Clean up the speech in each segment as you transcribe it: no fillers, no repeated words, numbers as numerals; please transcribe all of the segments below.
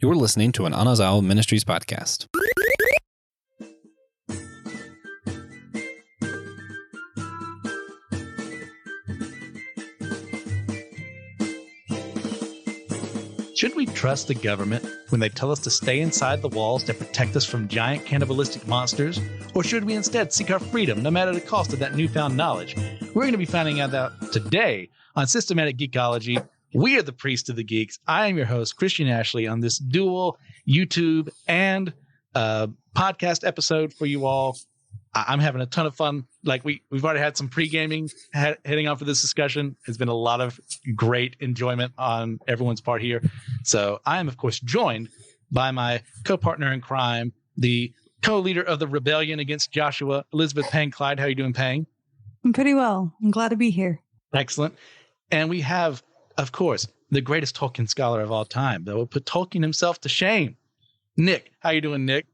You're listening to an Anazao Ministries podcast. Should we trust the government when they tell us to stay inside the walls to protect us from giant cannibalistic monsters? Or should we instead seek our freedom no matter the cost of that newfound knowledge? We're going to be finding out today on Systematic Geekology. We are the Priest of the Geeks. I am your host, Christian Ashley, on this dual YouTube and podcast episode for you all. I'm having a ton of fun. Like we've already had some pre-gaming heading on for this discussion. It's been a lot of great enjoyment on everyone's part here. So I am, of course, joined by my co-partner in crime, the co-leader of the rebellion against Joshua, Elizabeth Pang. Clyde, how are you doing, Pang? I'm pretty well. I'm glad to be here. Excellent. And we have, of course, the greatest Tolkien scholar of all time that will put Tolkien himself to shame. Nick, how you doing, Nick?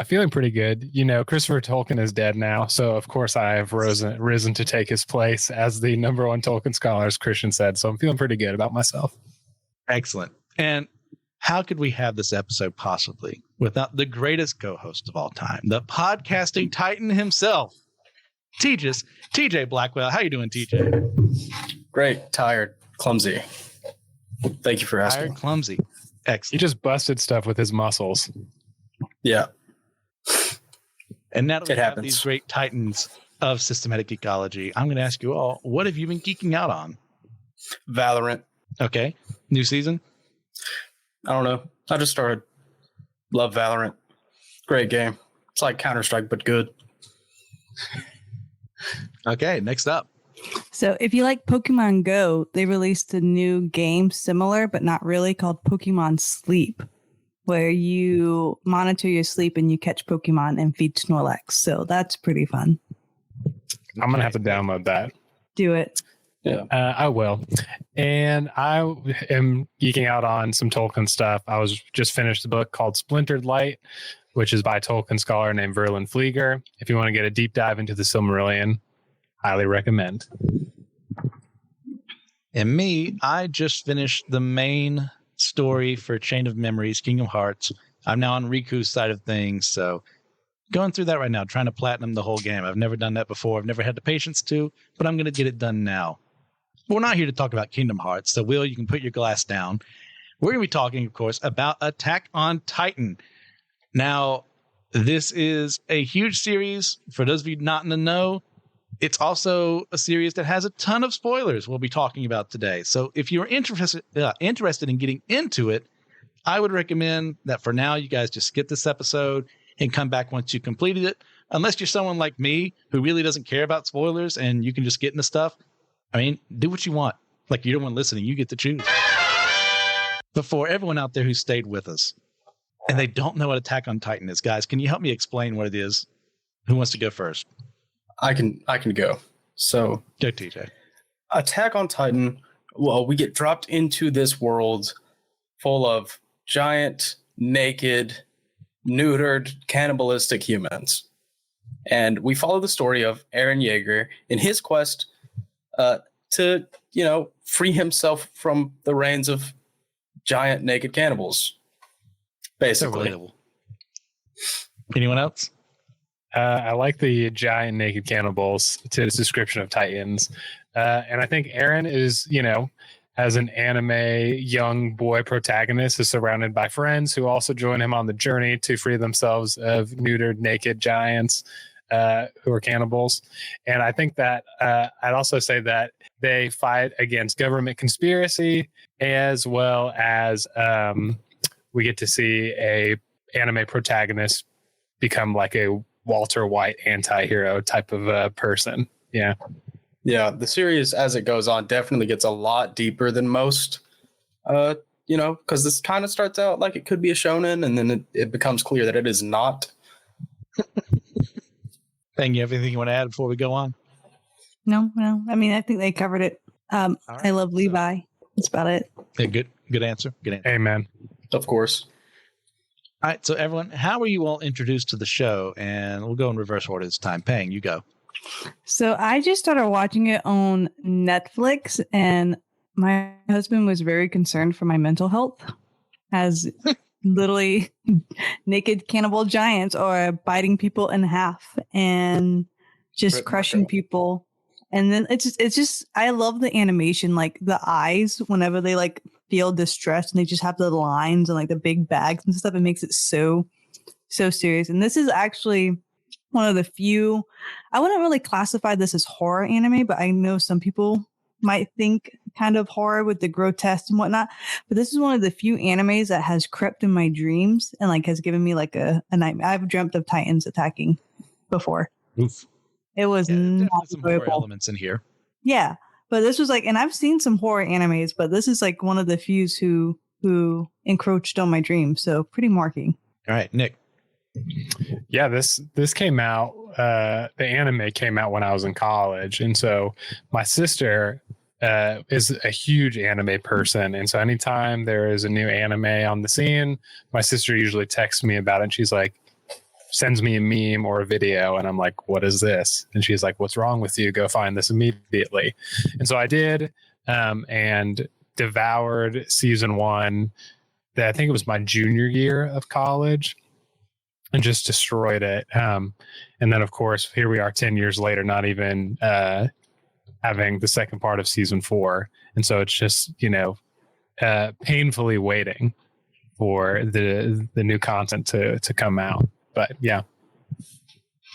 Feeling pretty good. You know, Christopher Tolkien is dead now, so of course I have risen to take his place as the number one Tolkien scholar, as Christian said. So I'm feeling pretty good about myself. Excellent. And how could we have this episode possibly without the greatest co-host of all time, the podcasting titan himself, TJ Blackwell? How you doing, TJ? Great. Tired. Clumsy. Thank you for asking. Tired, clumsy. Excellent. He just busted stuff with his muscles. Yeah. And now that we It have happens. these great titans of Systematic Geekology, I'm going to ask you all, what have you been geeking out on? Valorant. Okay. New season? I don't know. I just started. Love Valorant. Great game. It's like Counter-Strike, but good. Okay. Next up. So if you like Pokemon Go, they released a new game similar, but not really, called Pokemon Sleep, where you monitor your sleep and you catch Pokemon and feed Snorlax. So that's pretty fun. I'm going to have to download that. Do it. Yeah. I will. And I am geeking out on some Tolkien stuff. I was just finished a book called Splintered Light, which is by a Tolkien scholar named Verlin Flieger. If you want to get a deep dive into the Silmarillion, highly recommend. And me, I just finished the main story for Chain of Memories, Kingdom Hearts. I'm now on Riku's side of things, so going through that right now, trying to platinum the whole game. I've never done that before. I've never had the patience to, but I'm going to get it done now. We're not here to talk about Kingdom Hearts, so Will, you can put your glass down. We're going to be talking, of course, about Attack on Titan. Now, this is a huge series. For those of you not in the know, it's also a series that has a ton of spoilers we'll be talking about today. So if you're interested in getting into it, I would recommend that for now, you guys just skip this episode and come back once you completed it. Unless you're someone like me who really doesn't care about spoilers and you can just get into stuff. I mean, do what you want. Like, you're the one listening. You get to choose. But for everyone out there who stayed with us and they don't know what Attack on Titan is, guys, can you help me explain what it is? Who wants to go first? I can go. So, Go, TJ. Attack on Titan. Well, we get dropped into this world full of giant, naked, neutered, cannibalistic humans. And we follow the story of Eren Yeager in his quest to, free himself from the reigns of giant, naked cannibals. Basically. So relatable. Anyone else? I like the giant naked cannibals to his description of Titans. And I think Eren is, as an anime young boy protagonist, is surrounded by friends who also join him on the journey to free themselves of neutered, naked giants who are cannibals. And I think that I'd also say that they fight against government conspiracy, as well as we get to see a anime protagonist become like a Walter White anti-hero type of person. Yeah. Yeah, the series as it goes on definitely gets a lot deeper than most, because this kind of starts out like it could be a shonen, and then it becomes clear that it is not. Thank you. Anything you want to add before we go on? No. I mean, I think they covered it. right, I love Levi. That's about it. Yeah, good answer. Good answer. Amen. Of course. All right, so everyone, how were you all introduced to the show? And we'll go in reverse order this time. Pang, you go. So I just started watching it on Netflix, and my husband was very concerned for my mental health, as literally naked cannibal giants or biting people in half and just Rip crushing Marco. people. And then it's just I love the animation, like the eyes whenever they like feel distressed and they just have the lines and like the big bags and stuff. It makes it so serious. And this is actually one of the few, I wouldn't really classify this as horror anime, but I know some people might think kind of horror with the grotesque and whatnot. But this is one of the few animes that has crept in my dreams and like has given me like a nightmare. I've dreamt of Titans attacking before. Oof. It was Definitely not some horror enjoyable. elements in here. Yeah, but this was like, and I've seen some horror animes, but this is like one of the few who encroached on my dreams. So pretty marking. All right, Nick. Yeah, this came out. The anime came out when I was in college, and so my sister is a huge anime person, and so anytime there is a new anime on the scene, my sister usually texts me about it. And she's like, sends me a meme or a video, and I'm like, "What is this?" And she's like, "What's wrong with you? Go find this immediately." And so I did, and devoured season 1. That I think it was my junior year of college. And just destroyed it. And then, of course, here we are 10 years later, not even having the second part of season 4. And so it's just, painfully waiting for the new content to come out. But yeah.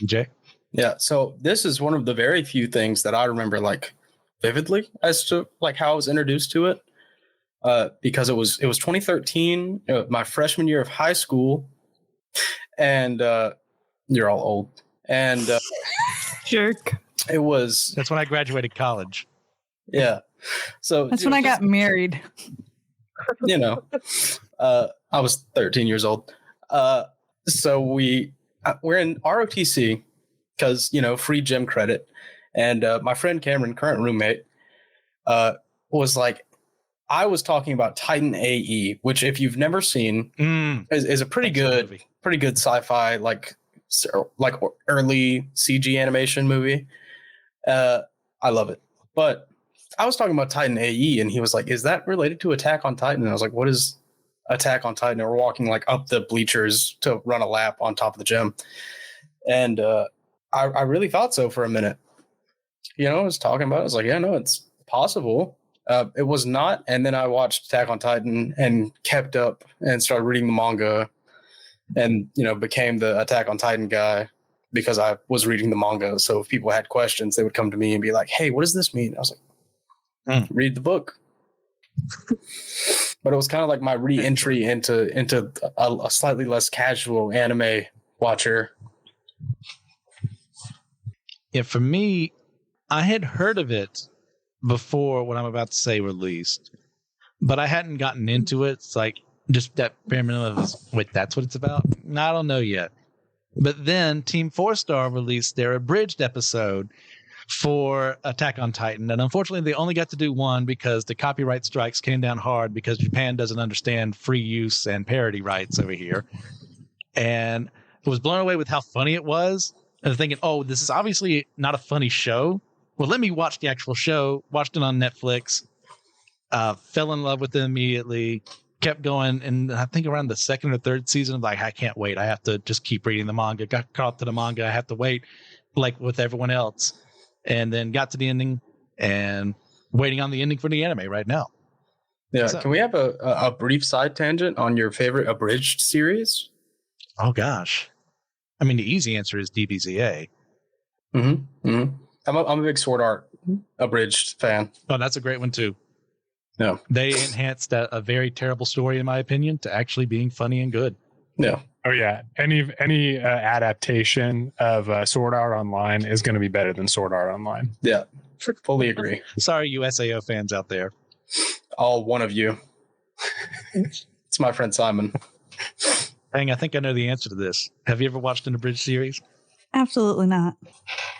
Jay? Yeah, so this is one of the very few things that I remember like vividly as to like how I was introduced to it. Because it was 2013, my freshman year of high school. And you're all old. And Jerk. it was, That's when I graduated college. yeah. So That's when I got married. I was 13 years old. So we're in ROTC because, free gym credit. And my friend Cameron, current roommate, was like, I was talking about Titan AE, which if you've never seen is a pretty Excellent good movie. pretty good sci-fi like early CG animation movie. I love it. But I was talking about Titan AE and he was like, "Is that related to Attack on Titan?" And I was like, "What is Attack on Titan?" And we're walking like up the bleachers to run a lap on top of the gym. And I really thought so for a minute. I was talking about it. I was like, "Yeah, no, it's possible." It was not. And then I watched Attack on Titan and kept up and started reading the manga and, became the Attack on Titan guy because I was reading the manga. So if people had questions, they would come to me and be like, "Hey, what does this mean?" I was like, "Read the book." But it was kind of like my re-entry into a slightly less casual anime watcher. Yeah, for me, I had heard of it before what I'm about to say released, but I hadn't gotten into it. It's like just that bare minimum of, wait, that's what it's about? No, I don't know yet. But then Team 4-Star released their abridged episode for Attack on Titan. And unfortunately, they only got to do one because the copyright strikes came down hard because Japan doesn't understand free use and parody rights over here. And I was blown away with how funny it was. And thinking, oh, this is obviously not a funny show. Well, let me watch the actual show. Watched it on Netflix. Fell in love with it immediately. Kept going, and I think around the second or third season, like, I can't wait. I have to just keep reading the manga. Got caught up to the manga. I have to wait, like with everyone else. And then got to the ending, and waiting on the ending for the anime right now. Yeah, So- can we have a brief side tangent on your favorite abridged series? Oh gosh, I mean, the easy answer is DBZA. Mm-hmm. Mm-hmm. I'm a big Sword Art abridged fan. Oh, that's a great one too. Yeah. They enhanced a very terrible story, in my opinion, to actually being funny and good. Yeah. Oh yeah. Any adaptation of Sword Art Online is going to be better than Sword Art Online. Yeah. Fully agree. Sorry, you SAO fans out there. All one of you. It's my friend Simon. Dang, I think I know the answer to this. Have you ever watched an abridged series? Absolutely not.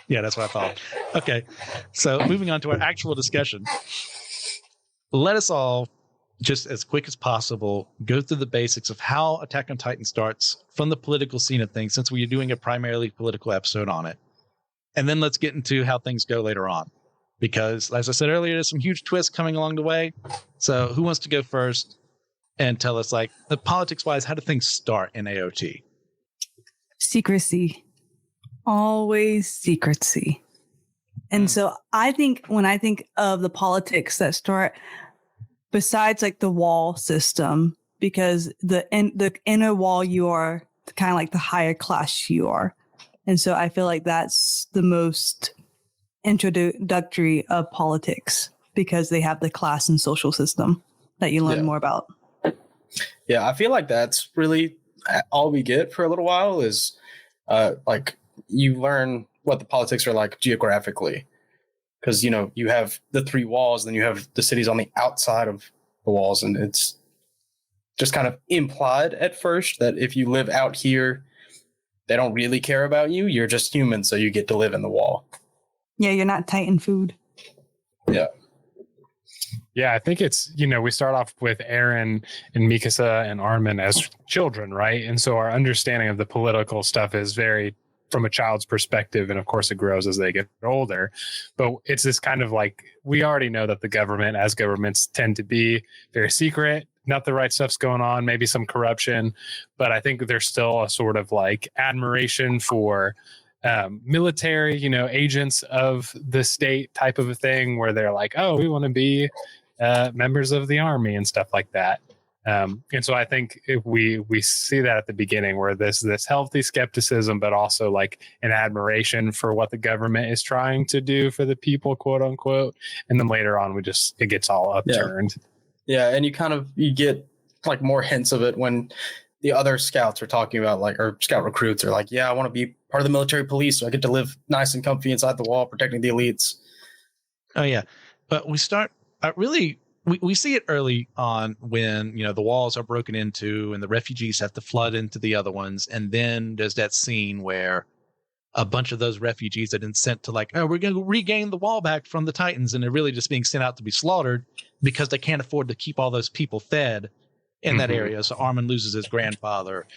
Yeah, that's what I thought. Okay, so moving on to our actual discussion. Let us all, just as quick as possible, go through the basics of how Attack on Titan starts from the political scene of things, since we're doing a primarily political episode on it. And then let's get into how things go later on. Because, as I said earlier, there's some huge twists coming along the way. So who wants to go first? and tell us, like, the politics-wise, how do things start in AOT? Secrecy. Always secrecy. And so I think when I think of the politics that start, besides like the wall system, because the inner wall, you are kind of like the higher class you are. And so I feel like that's the most introductory of politics, because they have the class and social system that you learn more about. Yeah, I feel like that's really all we get for a little while is like you learn what the politics are like geographically. Because, you know, you have the three walls, then you have the cities on the outside of the walls. And it's just kind of implied at first that if you live out here, they don't really care about you. You're just human, so you get to live in the wall. Yeah, you're not Titan food. Yeah. Yeah, I think it's, you know, we start off with Eren and Mikasa and Armin as children, right? And so our understanding of the political stuff is very from a child's perspective. And of course, it grows as they get older. But it's this kind of like, we already know that the government, as governments tend to be, very secret, not the right stuff's going on, maybe some corruption. But I think there's still a sort of like admiration for military, you know, agents of the state type of a thing, where they're like, oh, we want to be members of the army and stuff like that. And so I think if we see that at the beginning, where this healthy skepticism, but also like an admiration for what the government is trying to do for the people, quote unquote. And then later on, it gets all upturned. Yeah, and you get like more hints of it when the other scouts are talking about, like, or scout recruits are like, yeah, I want to be part of the military police, so I get to live nice and comfy inside the wall, protecting the elites. Oh yeah, but we start really. We see it early on when, you know, the walls are broken into and the refugees have to flood into the other ones. And then there's that scene where a bunch of those refugees are then sent to, like, oh, we're going to regain the wall back from the Titans. And they're really just being sent out to be slaughtered because they can't afford to keep all those people fed in that area. So Armin loses his grandfather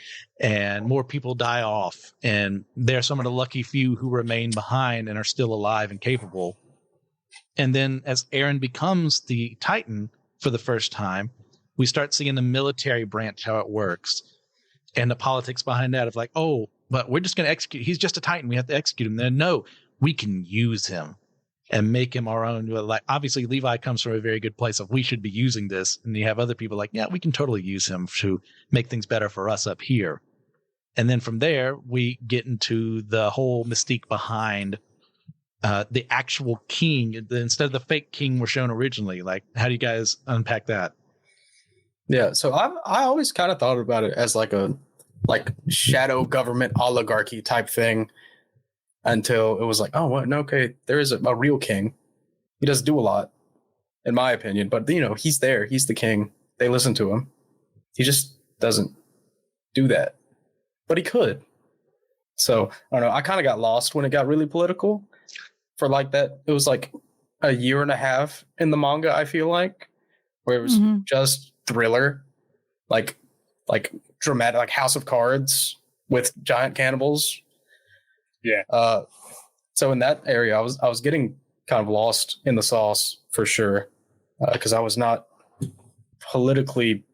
and more people die off. And they're some of the lucky few who remain behind and are still alive and capable. And then as Eren becomes the Titan for the first time, we start seeing the military branch, how it works, and the politics behind that of like, oh, but we're just going to execute. He's just a Titan. We have to execute him. Then no, we can use him and make him our own. Like, obviously, Levi comes from a very good place of we should be using this. And you have other people like, yeah, we can totally use him to make things better for us up here. And then from there, we get into the whole mystique behind the actual king instead of the fake king we're shown originally. Like, how do you guys unpack that? Yeah, so I always kind of thought about it as like a shadow government oligarchy type thing until it was like, oh, well, no, okay, there is a real king. He doesn't do a lot, in my opinion, but, you know, he's there. He's the king. They listen to him. He just doesn't do that, but he could. So I don't know. I kind of got lost when it got really political. For like that, it was like a year and a half in the manga, I feel like, where it was just thriller, like dramatic, like House of Cards with giant cannibals. Yeah. So in that area, I was getting kind of lost in the sauce for sure, because I was not politically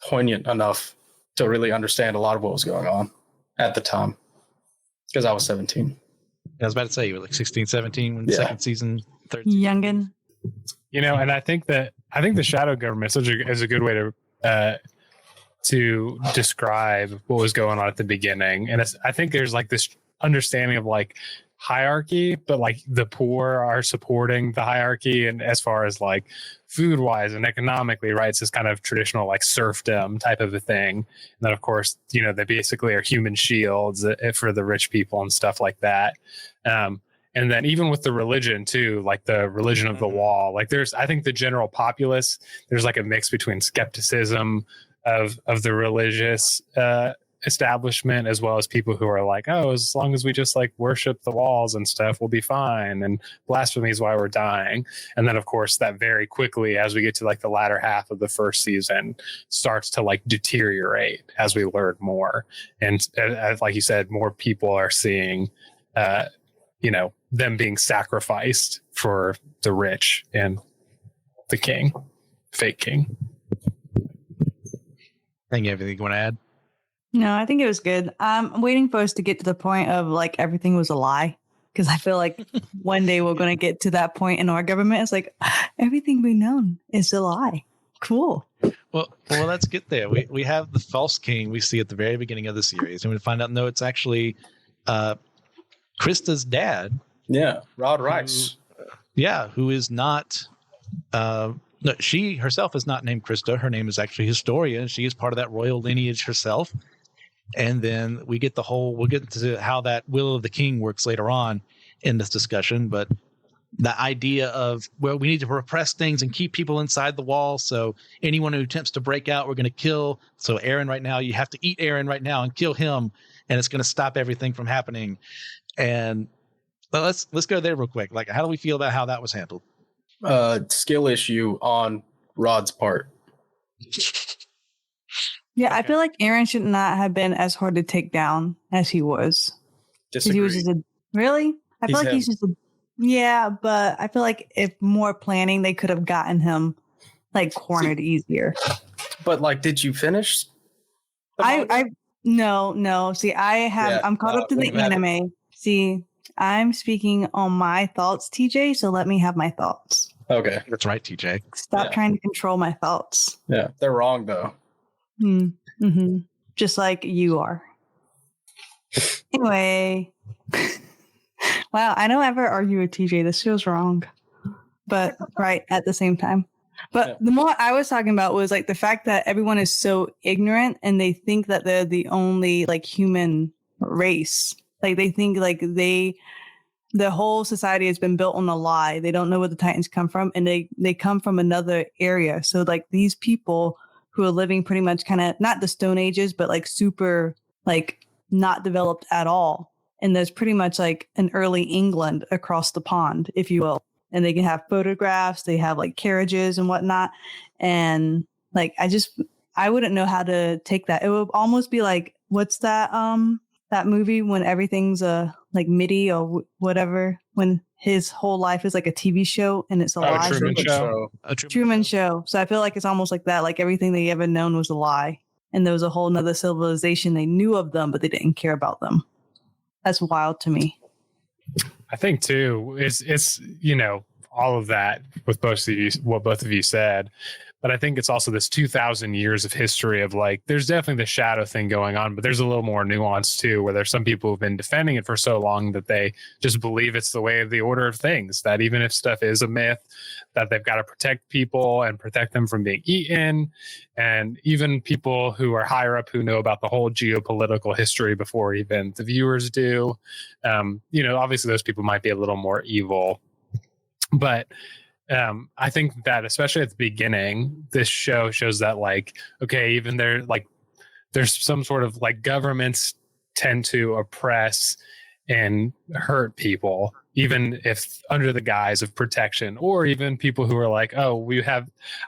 poignant enough to really understand a lot of what was going on at the time, because I was 17. I was about to say you were like 16, 17 when the second season, third season. Youngin. You know, and I think the shadow government is a good way to describe what was going on at the beginning. And I think there's like this understanding of like hierarchy, but like the poor are supporting the hierarchy, and as far as like food wise and economically, right, it's this kind of traditional like serfdom type of a thing. And then of course, you know, they basically are human shields for the rich people and stuff like that. And then even with the religion too, like the religion of the wall, like I think the general populace, there's like a mix between skepticism of the religious establishment, as well as people who are like, oh, as long as we just like worship the walls and stuff, we'll be fine. And blasphemy is why we're dying. And then of course that very quickly, as we get to like the latter half of the first season, starts to like deteriorate as we learn more. And like you said, more people are seeing, you know, them being sacrificed for the rich and the king, fake king. Think anything you want to add? No, I think it was good. I'm waiting for us to get to the point of like everything was a lie. Because I feel like one day we're going to get to that point in our government. It's like everything we know is a lie. Cool. Well, let's get there. We have the false king we see at the very beginning of the series, and we find out no, it's actually Krista's dad. Yeah, Rod Rice. Who is not. No, she herself is not named Krista. Her name is actually Historia. She is part of that royal lineage herself. And then we'll get to how that will of the king works later on in this discussion. But the idea of, well, we need to repress things and keep people inside the wall. So anyone who attempts to break out, we're going to kill. So Aaron right now, you have to eat Aaron right now and kill him. And it's going to stop everything from happening. And let's go there real quick. Like, how do we feel about how that was handled? Skill issue on Rod's part. Yeah, I feel like Aaron should not have been as hard to take down as he was. 'Cause Disagree. he was just really? I feel like he's just but I feel like if more planning, they could have gotten him like cornered easier. But like, did you finish? No. See, I'm caught up to the anime. See, I'm speaking on my thoughts, TJ, so let me have my thoughts. Okay. That's right, TJ. Stop trying to control my thoughts. Yeah, they're wrong though. Mm-hmm. Just like you are. Anyway. Wow, I don't ever argue with TJ. This feels wrong. But right at the same time. But the more I was talking about was like the fact that everyone is so ignorant and they think that they're the only like human race. Like they think like the whole society has been built on a lie. They don't know where the Titans come from, and they come from another area. So like these people who are living pretty much kind of not the Stone Ages, but like super like not developed at all. And there's pretty much like an early England across the pond, if you will. And they can have photographs, they have like carriages and whatnot. And like I wouldn't know how to take that. It would almost be like, what's that movie when everything's like MIDI or whatever, when his whole life is like a TV show and it's a lie. Truman Show. So I feel like it's almost like that. Like everything they ever known was a lie. And there was a whole nother civilization. They knew of them, but they didn't care about them. That's wild to me. I think too, it's all of that with both of you said. But I think it's also this 2,000 years of history of like, there's definitely the shadow thing going on, but there's a little more nuance too, where there's some people who've been defending it for so long that they just believe it's the way of the order of things, that even if stuff is a myth, that they've got to protect people and protect them from being eaten. And even people who are higher up who know about the whole geopolitical history before even the viewers do. Obviously those people might be a little more evil, but I think that especially at the beginning, this show shows that like, okay, even there's some sort of like governments tend to oppress and hurt people, even if under the guise of protection, or even people who are like, oh,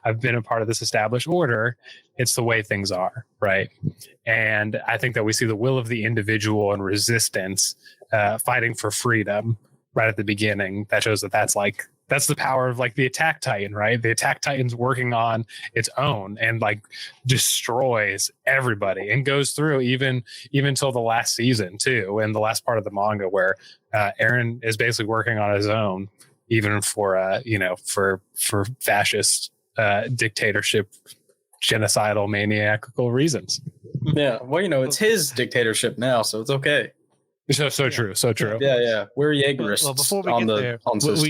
I've been a part of this established order. It's the way things are. Right. And I think that we see the will of the individual and resistance fighting for freedom right at the beginning. That shows that that's the power of like the Attack Titan, right? The Attack Titan's working on its own and like destroys everybody and goes through even till the last season too, and the last part of the manga where Eren is basically working on his own, even for fascist dictatorship, genocidal, maniacal reasons. Yeah, well, it's his dictatorship now, so it's okay. So true. Yeah. We're Jaegerists. Well, before we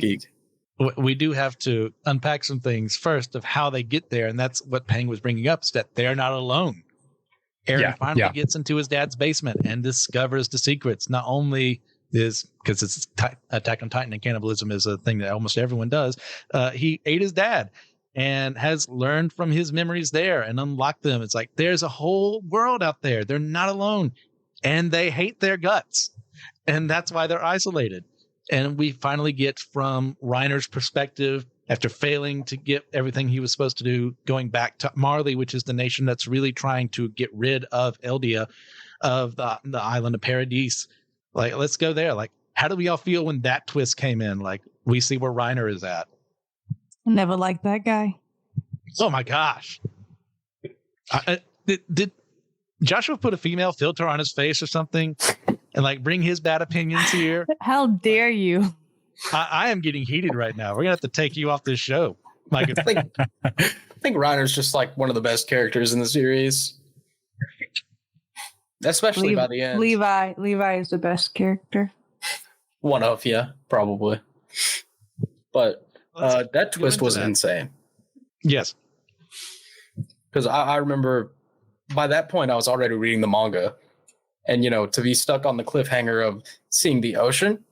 get there, we do have to unpack some things first of how they get there, and that's what Pang was bringing up, is that they're not alone. Eren finally gets into his dad's basement and discovers the secrets. Not only is, because it's Attack on Titan and cannibalism is a thing that almost everyone does, he ate his dad and has learned from his memories there and unlocked them. It's like there's a whole world out there. They're not alone, and they hate their guts, and that's why they're isolated. And we finally get from Reiner's perspective, after failing to get everything he was supposed to do, going back to Marley, which is the nation that's really trying to get rid of Eldia, of the island of Paradise. Like, let's go there. Like, how do we all feel when that twist came in? Like, we see where Reiner is at. I never liked that guy. Oh my gosh. Did Joshua put a female filter on his face or something and like bring his bad opinions here? How dare you? I am getting heated right now. We're gonna have to take you off this show. Like, I think Reiner's just like one of the best characters in the series, especially by the end. Levi is the best character. One of, yeah, probably. But that twist was insane. Yes. Because I remember by that point, I was already reading the manga. And, to be stuck on the cliffhanger of seeing the ocean,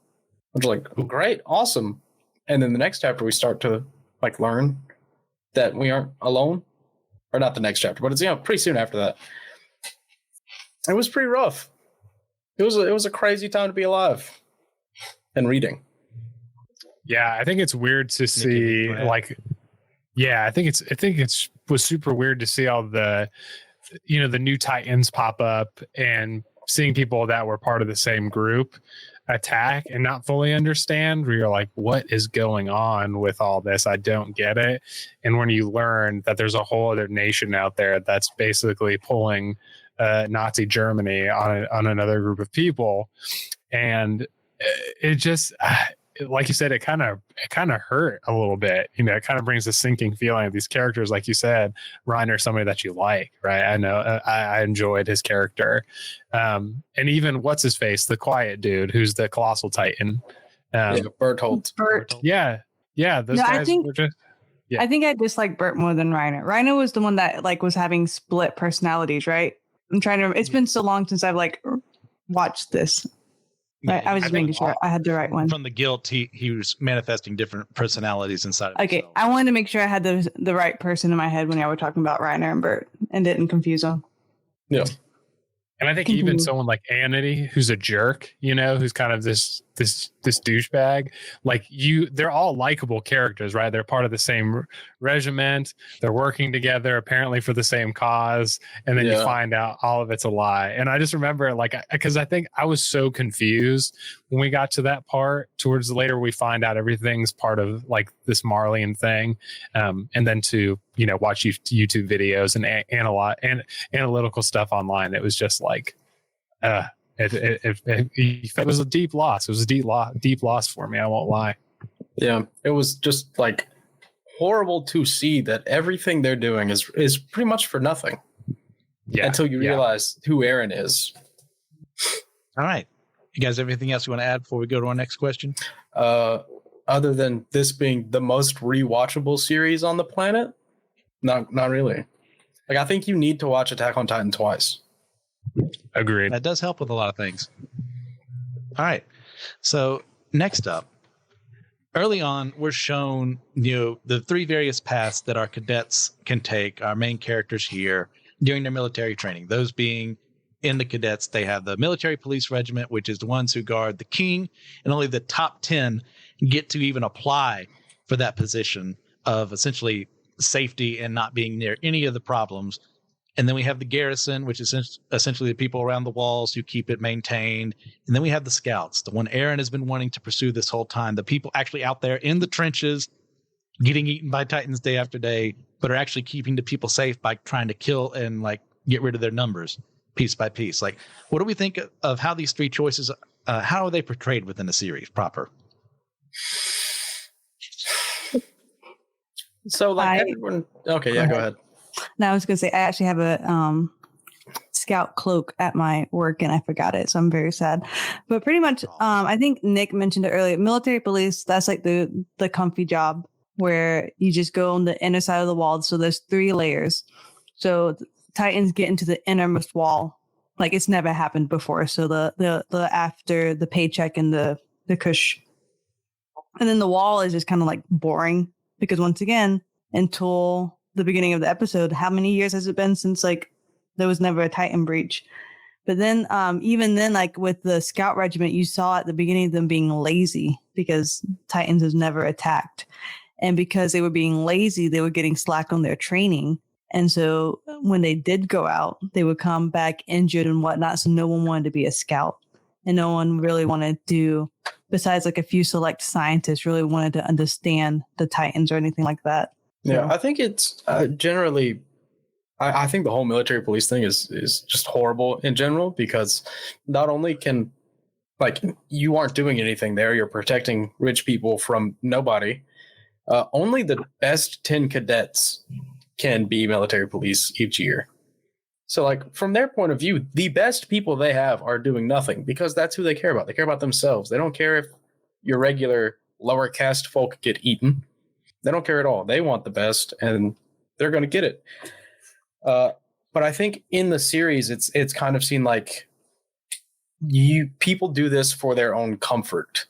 I was like, great, awesome. And then the next chapter, we start to like learn that we aren't alone. Or not the next chapter, but it's, pretty soon after that. It was pretty rough. It was a crazy time to be alive and reading. Yeah, I think it's weird to see I think it's was super weird to see all the the new Titans pop up and seeing people that were part of the same group attack and not fully understand, where you're like, what is going on with all this? I don't get it. And when you learn that there's a whole other nation out there that's basically pulling Nazi Germany on another group of people, and it just like you said, it kind of hurt a little bit. It kind of brings a sinking feeling of these characters. Like you said, Reiner, somebody that you like, right? I know I enjoyed his character, and even what's his face, the quiet dude who's the colossal titan, Berthold. Yeah. Those guys were just. Yeah. I think I dislike Bert more than Reiner. Reiner was the one that like was having split personalities, right? I'm trying to. It's been so long since I've like watched this. I was just making sure I had the right one. From the guilt, he was manifesting different personalities inside of himself. I wanted to make sure I had the right person in my head when I were talking about Reiner and Bert and didn't confuse them. Yeah. And I think even someone like Amity, who's a jerk, who's kind of this douchebag, like they're all likable characters, right? They're part of the same regiment. They're working together, apparently for the same cause. And then you find out all of it's a lie. And I just remember, because I think I was so confused when we got to that part. Towards later, we find out everything's part of like this Marleyan thing. And then to watch YouTube videos and analytical stuff online. It was just like, it was a deep loss. It was a deep loss for me. I won't lie. Yeah, it was just like horrible to see that everything they're doing is pretty much for nothing. Yeah, until you realize who Eren is. All right, you guys, everything else you want to add before we go to our next question? Other than this being the most rewatchable series on the planet. Not really. Like, I think you need to watch Attack on Titan twice. Agreed. That does help with a lot of things. All right. So next up, early on, we're shown, the three various paths that our cadets can take, our main characters here, during their military training. Those being, in the cadets, they have the military police regiment, which is the ones who guard the king, and only the top 10 get to even apply for that position of essentially safety and not being near any of the problems. And then we have the garrison, which is essentially the people around the walls who keep it maintained. And then we have the scouts, the one Eren has been wanting to pursue this whole time, the people actually out there in the trenches getting eaten by Titans day after day, but are actually keeping the people safe by trying to kill and like get rid of their numbers piece by piece. Like, what do we think of how these three choices, how are they portrayed within the series proper? So like everyone, okay, yeah, go ahead. No, I was going to say, I actually have a scout cloak at my work and I forgot it. So I'm very sad. But pretty much, I think Nick mentioned it earlier. Military police, that's like the comfy job where you just go on the inner side of the wall. So there's 3 layers. So Titans get into the innermost wall. Like it's never happened before. So the after the paycheck and the cush. And then the wall is just kind of like boring because once again, until the beginning of the episode, how many years has it been since like there was never a Titan breach? But then even then, like with the scout regiment, you saw at the beginning of them being lazy because Titans has never attacked. And because they were being lazy, they were getting slack on their training. And so when they did go out, they would come back injured and whatnot. So no one wanted to be a scout. And no one really wanted to, besides like a few select scientists, really wanted to understand the Titans or anything like that. Yeah, I think it's generally I think the whole military police thing is just horrible in general, because not only can, like, you aren't doing anything there, you're protecting rich people from nobody. Only the best 10 cadets can be military police each year. So, like, from their point of view, the best people they have are doing nothing, because that's who they care about. They care about themselves. They don't care if your regular lower caste folk get eaten. They don't care at all. They want the best, and they're going to get it. But I think in the series, it's kind of seen like people do this for their own comfort.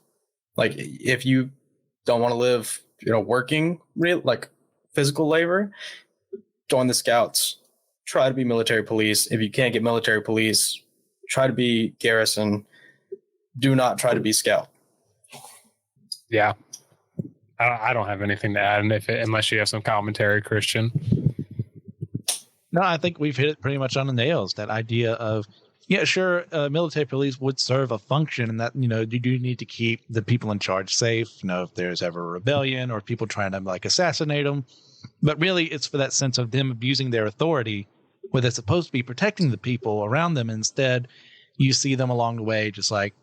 Like, if you don't want to live, working like physical labor, join the Scouts. Try to be military police. If you can't get military police, try to be garrison. Do not try to be Scout. Yeah. I don't have anything to add, unless you have some commentary, Christian. No, I think we've hit it pretty much on the nails. That idea of, sure, military police would serve a function, and that, you do need to keep the people in charge safe. If there's ever a rebellion or people trying to like assassinate them. But really, it's for that sense of them abusing their authority, where they're supposed to be protecting the people around them. Instead, you see them along the way just like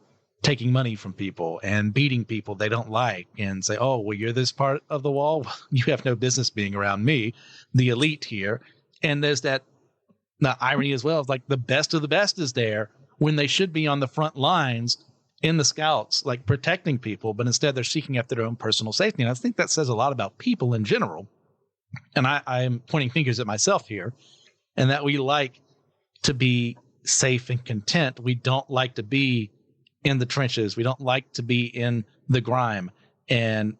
taking money from people and beating people they don't like, and say, oh, well, you're this part of the wall. You have no business being around me, the elite here. And there's that irony as well of like the best of the best is there when they should be on the front lines in the Scouts, like protecting people, but instead they're seeking after their own personal safety. And I think that says a lot about people in general. And I'm pointing fingers at myself here, and that we like to be safe and content. We don't like to be in the trenches. We don't like to be in the grime, and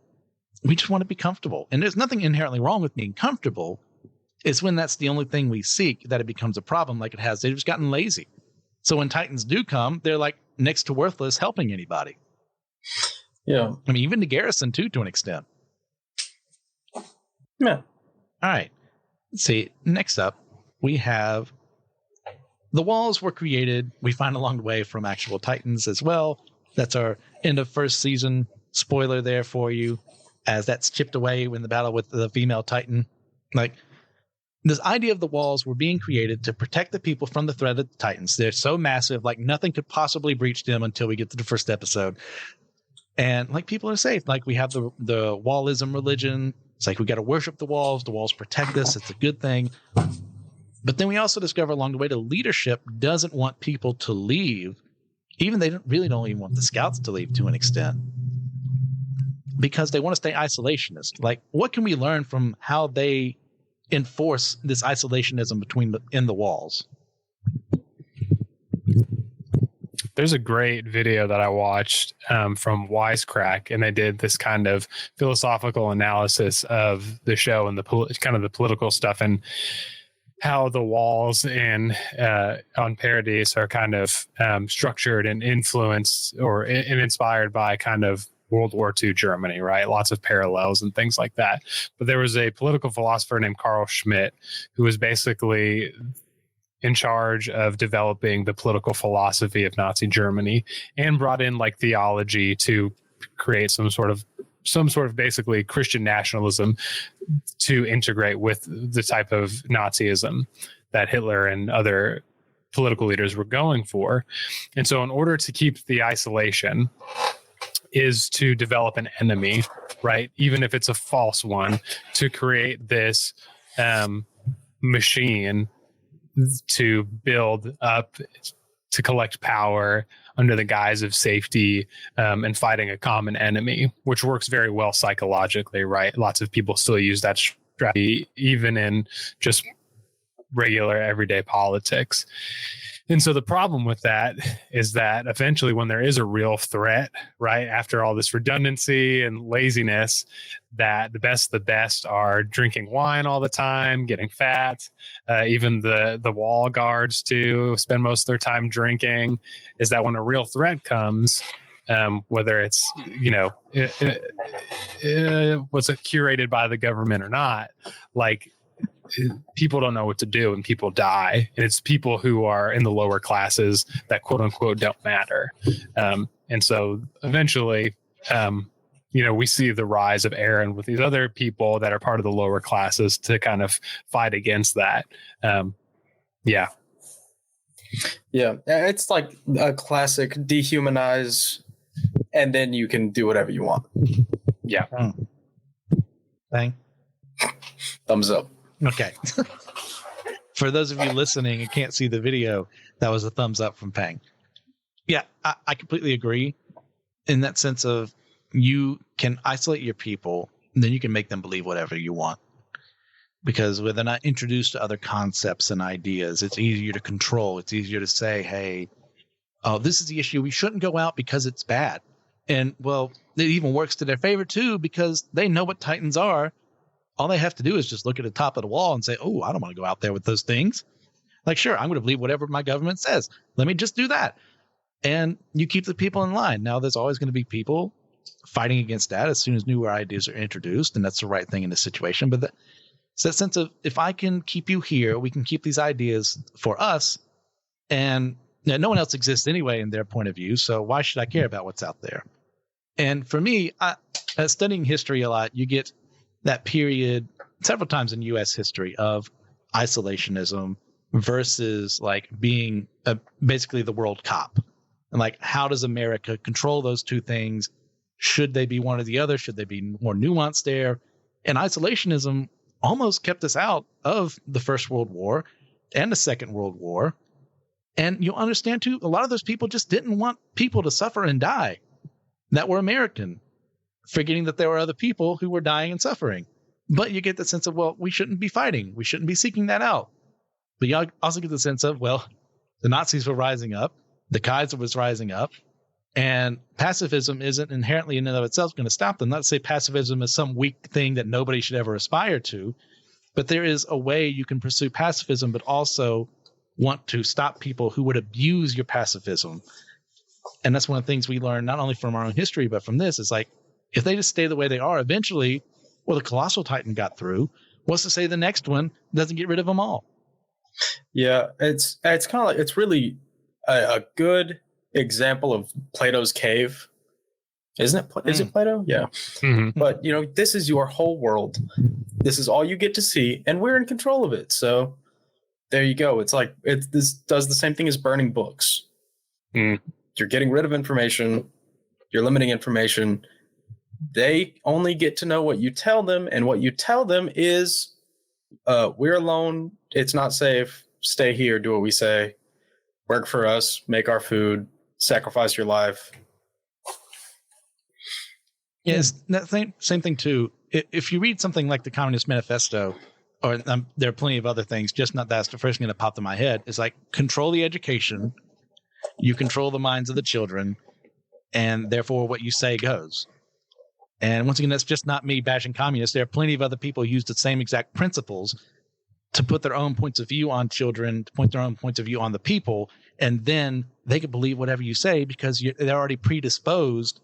we just want to be comfortable. And there's nothing inherently wrong with being comfortable. It's when that's the only thing we seek that it becomes a problem, like it has. They've just gotten lazy. So when Titans do come, they're like next to worthless helping anybody. Yeah. I mean, even the garrison too, to an extent. Yeah. All right. Let's see. Next up, we have the walls were created, we find along the way, from actual Titans as well. That's our end of first season spoiler there for you, as that's chipped away in the battle with the female Titan. Like, this idea of the walls were being created to protect the people from the threat of the Titans. They're so massive, like nothing could possibly breach them until we get to the first episode. And like, people are safe. Like, we have the wallism religion. It's like we got to worship the walls. The walls protect us. It's a good thing. But then we also discover along the way the leadership doesn't want people to leave. Even they don't even want the Scouts to leave to an extent, because they want to stay isolationist. Like, what can we learn from how they enforce this isolationism in the walls? There's a great video that I watched from Wisecrack, and they did this kind of philosophical analysis of the show and the political stuff, and how the walls on Paradise are kind of structured and influenced and inspired by kind of World War II Germany, right? Lots of parallels and things like that. But there was a political philosopher named Carl Schmitt who was basically in charge of developing the political philosophy of Nazi Germany, and brought in like theology to create some sort of basically Christian nationalism to integrate with the type of Nazism that Hitler and other political leaders were going for. And so in order to keep the isolation is to develop an enemy, right? Even if it's a false one, to create this machine to build up, to collect power under the guise of safety and fighting a common enemy, which works very well psychologically, right? Lots of people still use that strategy, even in just regular everyday politics. And so the problem with that is that eventually, when there is a real threat, right, after all this redundancy and laziness, that the best are drinking wine all the time, getting fat. Even the wall guards too spend most of their time drinking. Is that when a real threat comes, whether it's was it curated by the government or not, like, people don't know what to do and people die, and it's people who are in the lower classes that quote unquote don't matter. And so eventually we see the rise of Aaron with these other people that are part of the lower classes to kind of fight against that. Yeah. Yeah, it's like a classic dehumanize, and then you can do whatever you want. Yeah. Thing. Thumbs up. Okay. For those of you listening and can't see the video, that was a thumbs up from Pang. Yeah, I completely agree in that sense of you can isolate your people, and then you can make them believe whatever you want. Because when they're not introduced to other concepts and ideas, it's easier to control. It's easier to say, hey, oh, this is the issue. We shouldn't go out because it's bad. And, well, it even works to their favor, too, because they know what Titans are. All they have to do is just look at the top of the wall and say, oh, I don't want to go out there with those things. Like, sure, I'm going to believe whatever my government says. Let me just do that. And you keep the people in line. Now, there's always going to be people fighting against that as soon as newer ideas are introduced, and that's the right thing in this situation. But it's that sense of, if I can keep you here, we can keep these ideas for us, and no one else exists anyway in their point of view, so why should I care about what's out there? And for me, studying history a lot, you get that period several times in U.S. history of isolationism versus like being basically the world cop. And like, how does America control those two things? Should they be one or the other? Should they be more nuanced there? And isolationism almost kept us out of the First World War and the Second World War. And you'll understand, too, a lot of those people just didn't want people to suffer and die that were American, forgetting that there were other people who were dying and suffering. But you get the sense of, well, we shouldn't be fighting. We shouldn't be seeking that out. But you also get the sense of, well, the Nazis were rising up. The Kaiser was rising up. And pacifism isn't inherently in and of itself going to stop them. Not to say pacifism is some weak thing that nobody should ever aspire to, but there is a way you can pursue pacifism, but also want to stop people who would abuse your pacifism. And that's one of the things we learn not only from our own history, but from this is like, if they just stay the way they are, eventually, well, the Colossal Titan got through. What's to say the next one doesn't get rid of them all? Yeah, it's kind of like, it's really a good example of Plato's cave, isn't it? Is it Plato? Yeah. Mm-hmm. But this is your whole world. This is all you get to see, and we're in control of it. So there you go. It's like this does the same thing as burning books. Mm. You're getting rid of information. You're limiting information. They only get to know what you tell them, and what you tell them is, we're alone. It's not safe. Stay here. Do what we say. Work for us. Make our food. Sacrifice your life. Yeah, it's that same thing too. If you read something like the Communist Manifesto, or there are plenty of other things, just not that's the first thing that popped in my head. It's like, control the education, you control the minds of the children, and therefore what you say goes. And once again, that's just not me bashing communists. There are plenty of other people who use the same exact principles to put their own points of view on children, to point their own points of view on the people, and then they can believe whatever you say because they're already predisposed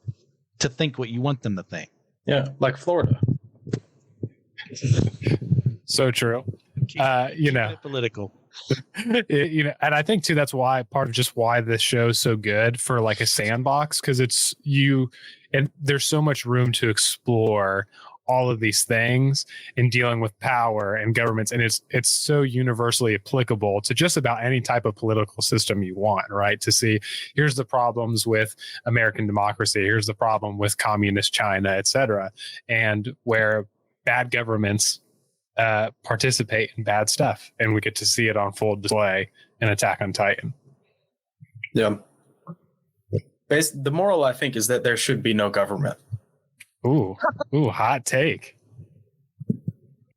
to think what you want them to think. Yeah, like Florida. So true. Keep it political. And I think too, that's why part of just why this show is so good for like a sandbox, because it's and there's so much room to explore all of these things in dealing with power and governments, and it's so universally applicable to just about any type of political system you want, right? To see, here's the problems with American democracy, here's the problem with communist China, etc., and where bad governments participate in bad stuff, and we get to see it on full display in Attack on Titan. Yeah. The moral, I think, is that there should be no government. Ooh, hot take.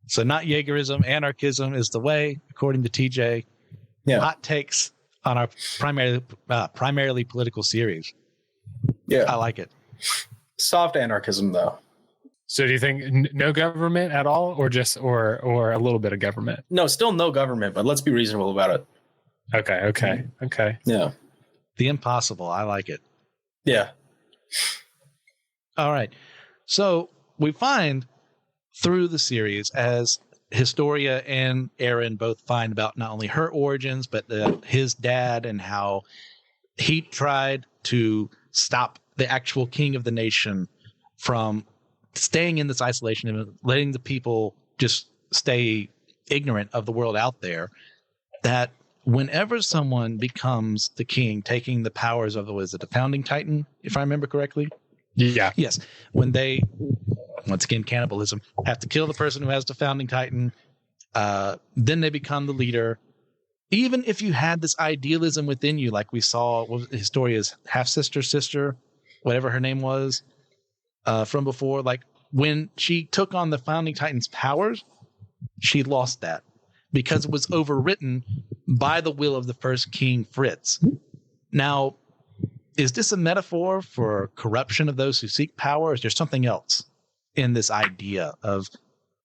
So not Jaegerism, anarchism is the way, according to TJ. Yeah. Hot takes on our primarily political series. Yeah. I like it. Soft anarchism, though. So do you think no government at all, or just or a little bit of government? No, still no government, but let's be reasonable about it. Okay. Yeah. The impossible. I like it. Yeah. All right. So we find through the series, as Historia and Aaron both find about not only her origins, but his dad and how he tried to stop the actual king of the nation from staying in this isolation and letting the people just stay ignorant of the world out there, that whenever someone becomes the king, taking the powers of the founding titan, if I remember correctly? Yeah. Yes. When they, once again, cannibalism, have to kill the person who has the founding titan, then they become the leader. Even if you had this idealism within you, like we saw Historia's sister, whatever her name was, from before, like when she took on the founding titan's powers, she lost that because it was overwritten by the will of the first king, Fritz. Now, is this a metaphor for corruption of those who seek power? Or is there something else in this idea of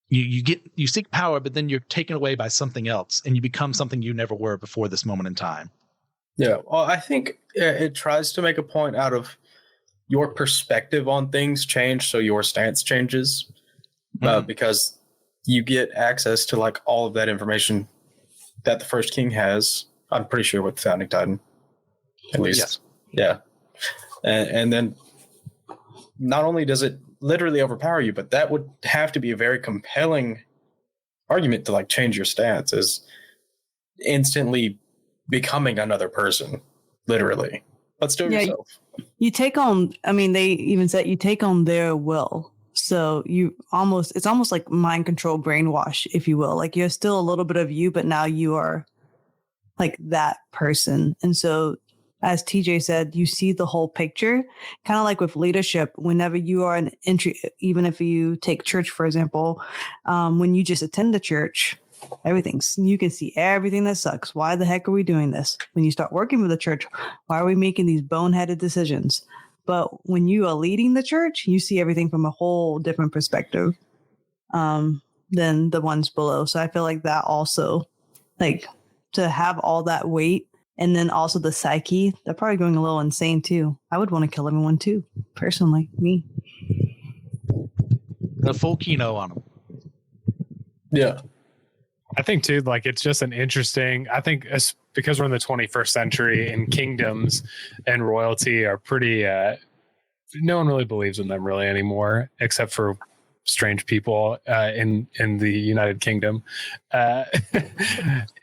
you seek power, but then you're taken away by something else and you become something you never were before this moment in time? Yeah, well, I think it tries to make a point out of your perspective on things change, so your stance changes, because you get access to like all of that information that the first king has. I'm pretty sure with the founding titan, at least. Yes. Yeah, and then not only does it literally overpower you, but that would have to be a very compelling argument to like change your stance, is instantly becoming another person, literally. But still yourself. You take on, I mean, they even said you take on their will. So it's almost like mind control, brainwash, if you will. Like you're still a little bit of you, but now you are like that person. And so, as TJ said, you see the whole picture, kind of like with leadership. Whenever you are an entry, even if you take church, for example, when you just attend the church, you can see everything that sucks. Why the heck are we doing this? When you start working with the church, why are we making these boneheaded decisions? But when you are leading the church, you see everything from a whole different perspective than the ones below. So I feel like that also, like to have all that weight, and then also the psyche, they're probably going a little insane too. I would want to kill everyone too, personally, me. The full Kino on them. Yeah. I think too, like it's just an interesting, I think because we're in the 21st century and kingdoms and royalty are pretty, no one really believes in them really anymore, except for strange people in the United Kingdom.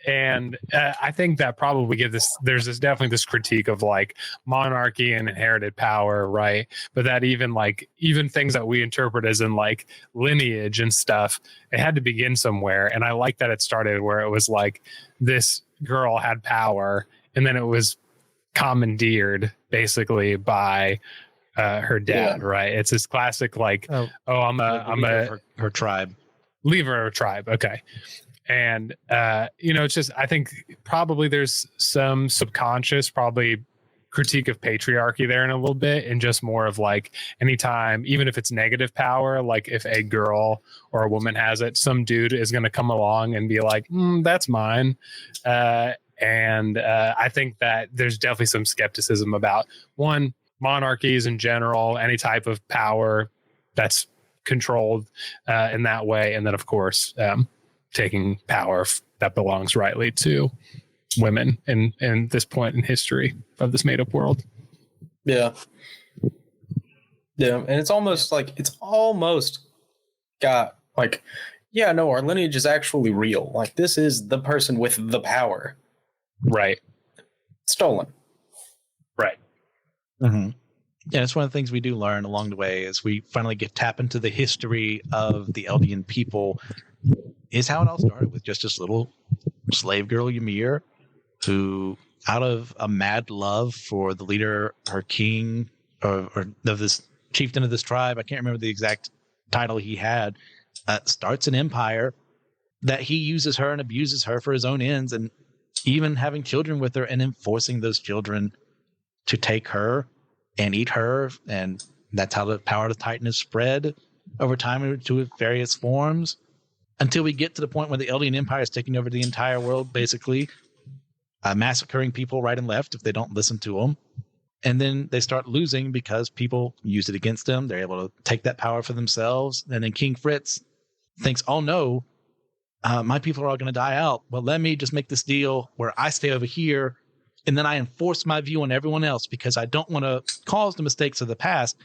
And I think that probably there's definitely this critique of like monarchy and inherited power, right? But that even things that we interpret as in like lineage and stuff, it had to begin somewhere. And I like that it started where it was like this girl had power and then it was commandeered basically by her dad, right? It's this classic like, I'm her tribe. Leave her tribe. Okay. And it's just, I think probably there's some subconscious probably critique of patriarchy there in a little bit, and just more of like anytime, even if it's negative power, like if a girl or a woman has it, some dude is going to come along and be like, that's mine. And I think that there's definitely some skepticism about monarchies in general, any type of power that's controlled in that way. And then, of course, taking power that belongs rightly to women in this point in history of this made-up world. Yeah. Yeah, and it's almost got like, yeah, no, our lineage is actually real. Like, this is the person with the power. Right. Stolen. Right. Mm-hmm. Yeah, it's one of the things we do learn along the way as we finally tap into the history of the Eldian people, is how it all started with just this little slave girl, Ymir, who, out of a mad love for the leader, her king, or of this chieftain of this tribe, I can't remember the exact title he had, starts an empire that he uses her and abuses her for his own ends, and even having children with her and enforcing those children to take her and eat her. And that's how the power of the Titan is spread over time into various forms until we get to the point where the Eldian Empire is taking over the entire world, basically massacring people right and left if they don't listen to them. And then they start losing because people use it against them. They're able to take that power for themselves. And then King Fritz thinks, oh no, my people are all going to die out. Well, let me just make this deal where I stay over here and then I enforce my view on everyone else because I don't want to cause the mistakes of the past.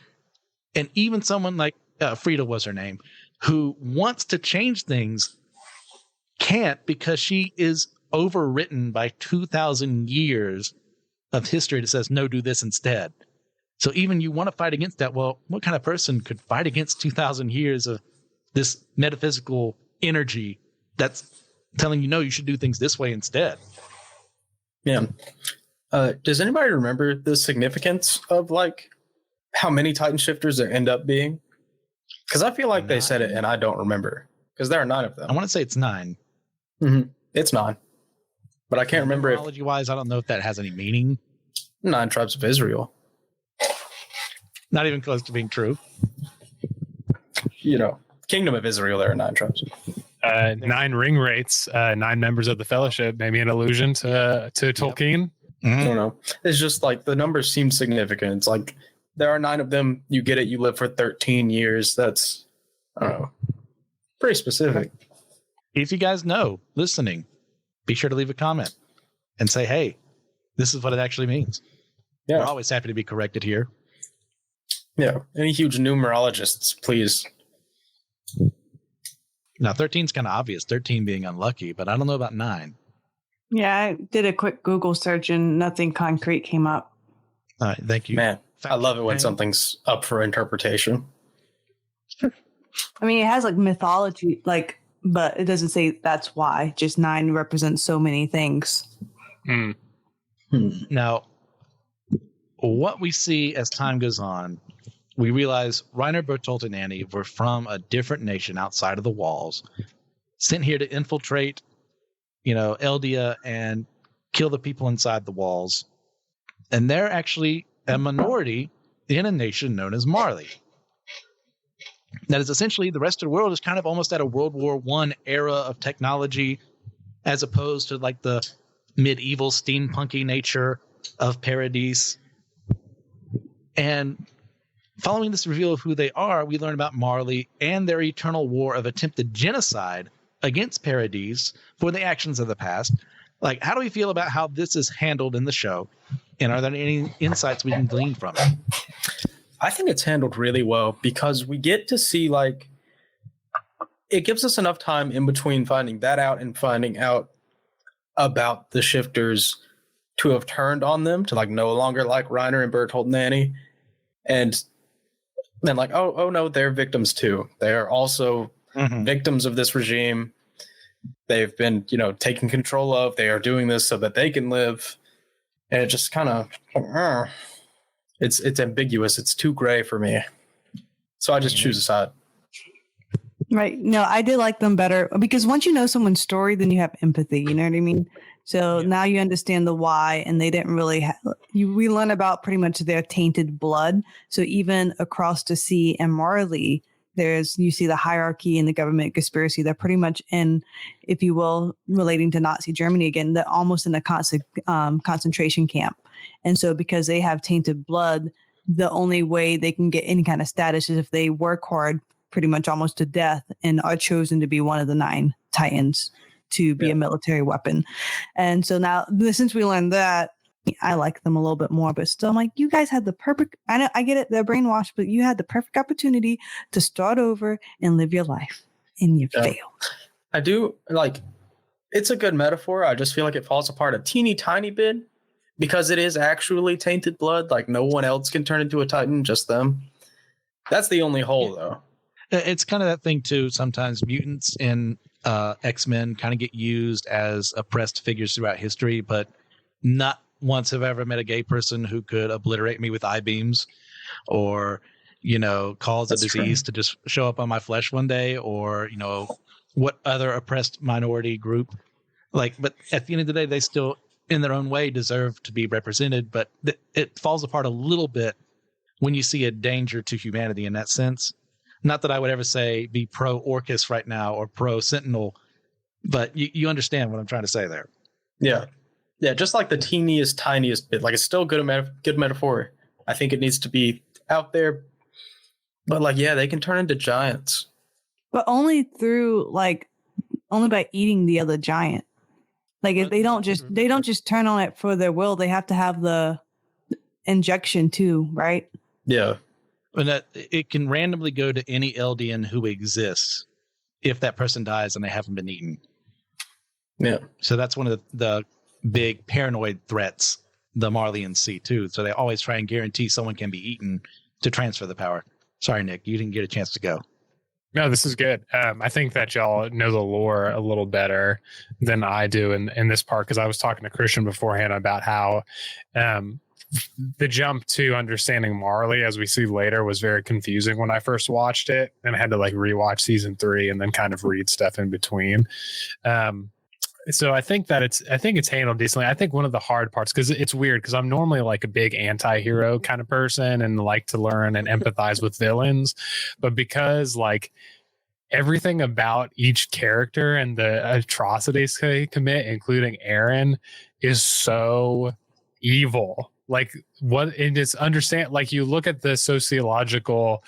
And even someone like Frida was her name, who wants to change things, can't, because she is overwritten by 2,000 years of history that says, no, do this instead. So even you want to fight against that. Well, what kind of person could fight against 2,000 years of this metaphysical energy that's telling you, no, you should do things this way instead? Yeah. Does anybody remember the significance of like how many Titan shifters there end up being? Because I feel like they said it and I don't remember, because there are 9 of them. I want to say it's 9. Mm-hmm. It's 9, but I can't remember if Numerology-wise, I don't know if that has any meaning. 9 tribes of Israel. Not even close to being true. You know, Kingdom of Israel, there are 9 tribes. 9 ring rates, 9 members of the Fellowship, maybe an allusion to Tolkien. I don't know. It's just like the numbers seem significant. It's like there are 9 of them. You get it. You live for 13 years. That's, I don't know, pretty specific. If you guys know, listening, be sure to leave a comment and say, hey, this is what it actually means. Yeah. We're always happy to be corrected here. Yeah. Any huge numerologists, please. Now, 13 is kind of obvious, 13 being unlucky, but I don't know about 9. Yeah, I did a quick Google search and nothing concrete came up. All right, thank you. Man, I love it when something's up for interpretation. I mean, it has like mythology, like, but it doesn't say that's why. Just 9 represents so many things. Now, what we see as time goes on, we realize Reiner, Bertolt, and Annie were from a different nation outside of the walls, sent here to infiltrate, Eldia and kill the people inside the walls. And they're actually a minority in a nation known as Marley. That is essentially the rest of the world is kind of almost at a World War I era of technology, as opposed to like the medieval steampunky nature of Paradise. And following this reveal of who they are, we learn about Marley and their eternal war of attempted genocide against Paradise for the actions of the past. Like, how do we feel about how this is handled in the show? And are there any insights we can glean from it? I think it's handled really well, because we get to see, like, it gives us enough time in between finding that out and finding out about the shifters to have turned on them, to like no longer like Reiner and Bertolt and Annie. And then like, oh no, they're victims too. They are also victims of this regime. They've been, taken control of. They are doing this so that they can live. And it just kind of, it's ambiguous. It's too gray for me. So I just choose a side. Right. No, I did like them better, because once you know someone's story, then you have empathy. You know what I mean? So now you understand the why, and they didn't really we learn about pretty much their tainted blood. So even across the sea and Marley, you see the hierarchy and the government conspiracy. They're pretty much in, if you will, relating to Nazi Germany again, they're almost in a concentration camp. And so because they have tainted blood, the only way they can get any kind of status is if they work hard, pretty much almost to death, and are chosen to be one of the 9 Titans to be a military weapon. And so now, since we learned that, I like them a little bit more, but still, I'm like, you guys had the perfect, I know, I get it, they're brainwashed, but you had the perfect opportunity to start over and live your life, and you failed. I do, like, it's a good metaphor. I just feel like it falls apart a teeny tiny bit, because it is actually tainted blood. Like, no one else can turn into a Titan, just them. That's the only hole, though. It's kind of that thing, too. Sometimes mutants in X-Men kind of get used as oppressed figures throughout history, but not once have I ever met a gay person who could obliterate me with I-beams or, cause a disease to just show up on my flesh one day, or, what other oppressed minority group. But at the end of the day, they still, in their own way, deserve to be represented, but it falls apart a little bit when you see a danger to humanity in that sense. Not that I would ever say be pro Orcus right now or pro Sentinel, but you understand what I'm trying to say there. Yeah. Yeah, just like the teeniest, tiniest bit. Like, it's still good metaphor. I think it needs to be out there. But, they can turn into giants. But only by eating the other giant. If they don't just turn on it for their will, they have to have the injection too, right? Yeah. But it can randomly go to any Eldian who exists if that person dies and they haven't been eaten. Yeah. So that's one of the big paranoid threats the Marleyans see too. So they always try and guarantee someone can be eaten to transfer the power. Sorry, Nick, you didn't get a chance to go. No, this is good. I think that y'all know the lore a little better than I do in this part, because I was talking to Christian beforehand about how the jump to understanding Marley, as we see later, was very confusing when I first watched it, and I had to like rewatch season 3 and then kind of read stuff in between. So I think it's handled decently. I think one of the hard parts, because it's weird, because I'm normally like a big anti-hero kind of person and like to learn and empathize with villains, but because like everything about each character and the atrocities they commit, including Aaron, is so evil. Like what it is, understand, like you look at the sociological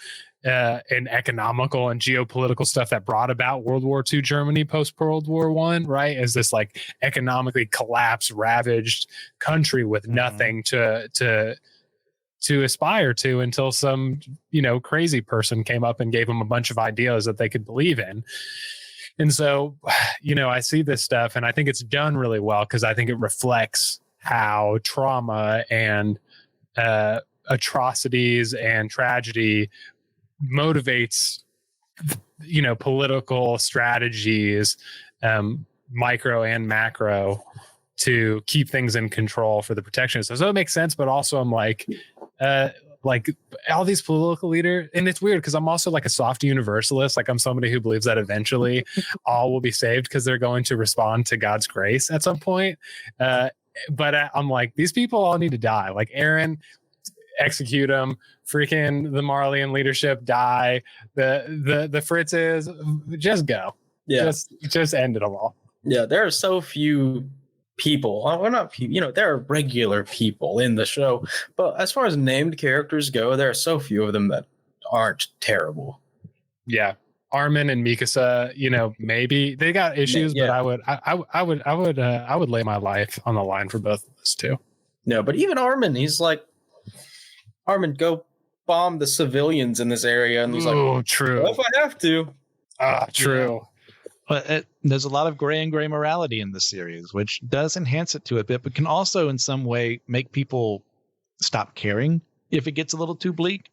and economical and geopolitical stuff that brought about World War II Germany post World War I, right? As this like economically collapsed, ravaged country with nothing to aspire to until some, crazy person came up and gave them a bunch of ideas that they could believe in. And so, I see this stuff and I think it's done really well, because I think it reflects how trauma and atrocities and tragedy motivates political strategies, micro and macro, to keep things in control for the protection. So it makes sense, but also I'm like all these political leaders, and it's weird because I'm also like a soft universalist. Like I'm somebody who believes that eventually all will be saved because they're going to respond to God's grace at some point. But I'm like, these people all need to die. Like Aaron, execute them. Freaking the Marleyan leadership, die. The Fritzes, just go. Yeah. Just end it all. Yeah, there are so few people. Well, not people, there are regular people in the show, but as far as named characters go, there are so few of them that aren't terrible. Yeah. Armin and Mikasa, maybe they got issues, but I would lay my life on the line for both of us too. No, but even Armin, he's like, Armin, go bomb the civilians in this area, and he's like, true. Well, if I have to. True. But there's a lot of gray morality in this series, which does enhance it to a bit, but can also in some way make people stop caring if it gets a little too bleak.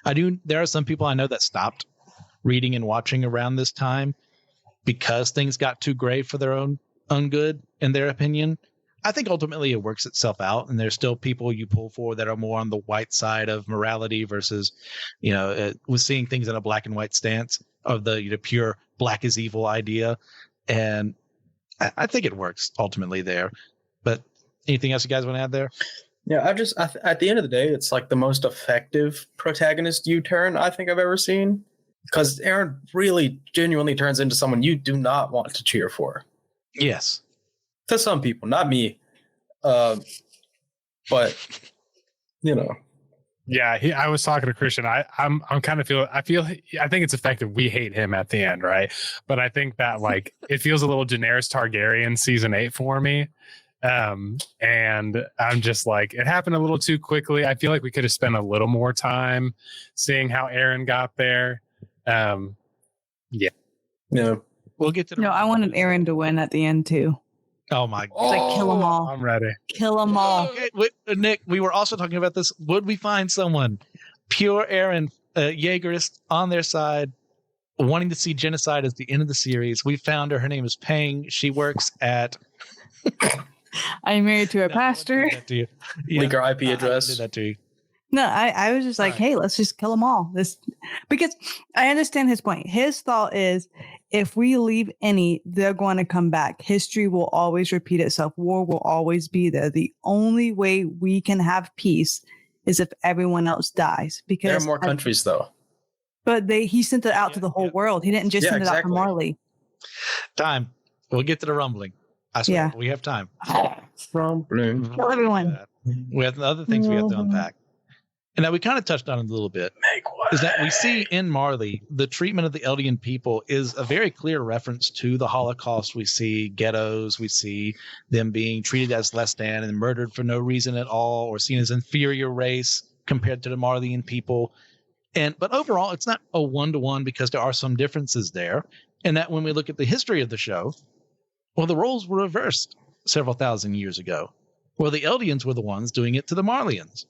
There are some people I know that stopped reading and watching around this time because things got too gray for their own good, in their opinion. I think ultimately it works itself out, and there's still people you pull for that are more on the white side of morality versus, with seeing things in a black and white stance of the pure black is evil idea. And I think it works ultimately there. But anything else you guys want to add there? Yeah, at the end of the day, it's like the most effective protagonist U-turn I think I've ever seen, because Aaron really genuinely turns into someone you do not want to cheer for. Yes. To some people, not me. But, Yeah, I was talking to Christian. I think it's effective. We hate him at the end, right? But I think that like it feels a little Daenerys Targaryen season 8 for me. And I'm just like, it happened a little too quickly. I feel like we could have spent a little more time seeing how Aaron got there. Yeah. We'll get to the I wanted Aaron to win at the end too. Oh my God. It's like kill them all. I'm ready. Kill them all. Okay, Nick, we were also talking about this. Would we find someone, pure Aaron Jaegerist on their side, wanting to see genocide as the end of the series? We found her. Her name is Peng. She works at... I'm married to a pastor. Leak our IP address. I did that to you. No, I was just like, hey, let's just kill them all. Because I understand his point. His thought is, if we leave any, they're going to come back. History will always repeat itself. War will always be there. The only way we can have peace is if everyone else dies. Because there are more countries, though. But he sent it out to the whole world. He didn't just send it out to Marley. Time. We'll get to the rumbling. I swear, we have time. Rumbling. Kill everyone. We have other things we have to unpack. And now we kind of touched on it a little bit. Is that we see in Marley, the treatment of the Eldian people is a very clear reference to the Holocaust. We see ghettos. We see them being treated as less than and murdered for no reason at all, or seen as inferior race compared to the Marleyan people. But overall, it's not a 1-to-1 because there are some differences there. And that when we look at the history of the show, well, the roles were reversed several thousand years ago. Well, the Eldians were the ones doing it to the Marleyans.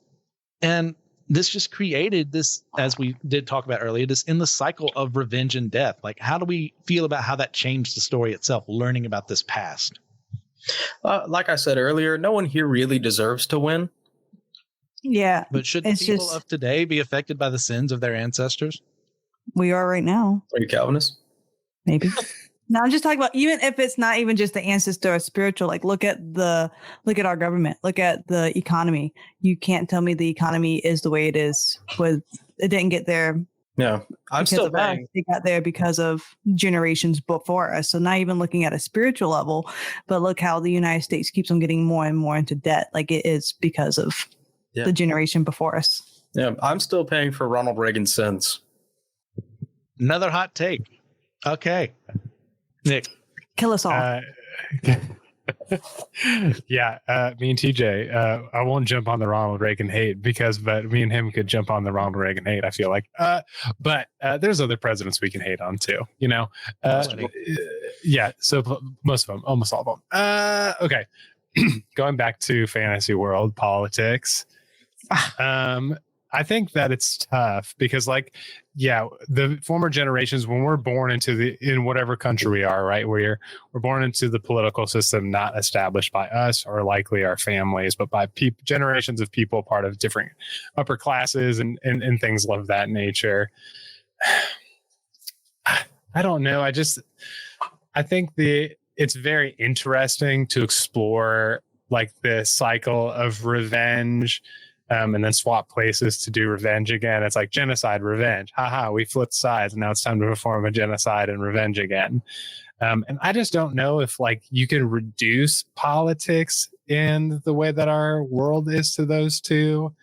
And this just created this, as we did talk about earlier, this endless cycle of revenge and death. Like, how do we feel about how that changed the story itself, learning about this past? Like I said earlier, no one here really deserves to win. Yeah. But should the It's people just- of today be affected by the sins of their ancestors? We are right now, Are you Calvinist? maybe. No, I'm just talking about, even if it's not even just the ancestor or spiritual, like look at our government, look at the economy. You can't tell me the economy is the way it is. It didn't get there. Yeah, I'm because still of us. paying. It got there because of generations before us. So not even looking at a spiritual level, but look how the United States keeps on getting more and more into debt. Like it is because of the generation before us. Yeah, I'm still paying for Ronald Reagan's sins. Another hot take. Okay. Nick. Kill us all. Yeah, me and TJ, I won't jump on the Ronald Reagan hate but me and him could jump on the Ronald Reagan hate, I feel like. But there's other presidents we can hate on too, you know? Yeah, so most of them, almost all of them. Okay, going back to fantasy world politics. I think that it's tough because, like, yeah, the former generations, when we're born in whatever country we are, right, we're born into the political system not established by us or likely our families, but by generations of people, part of different upper classes and things of that nature. I don't know. I think it's very interesting to explore like the cycle of revenge. And then swap places to do revenge again. It's like genocide, revenge. Haha, we flipped sides, and now it's time to perform a genocide and revenge again. And I just don't know if like you can reduce politics in the way that our world is to those two.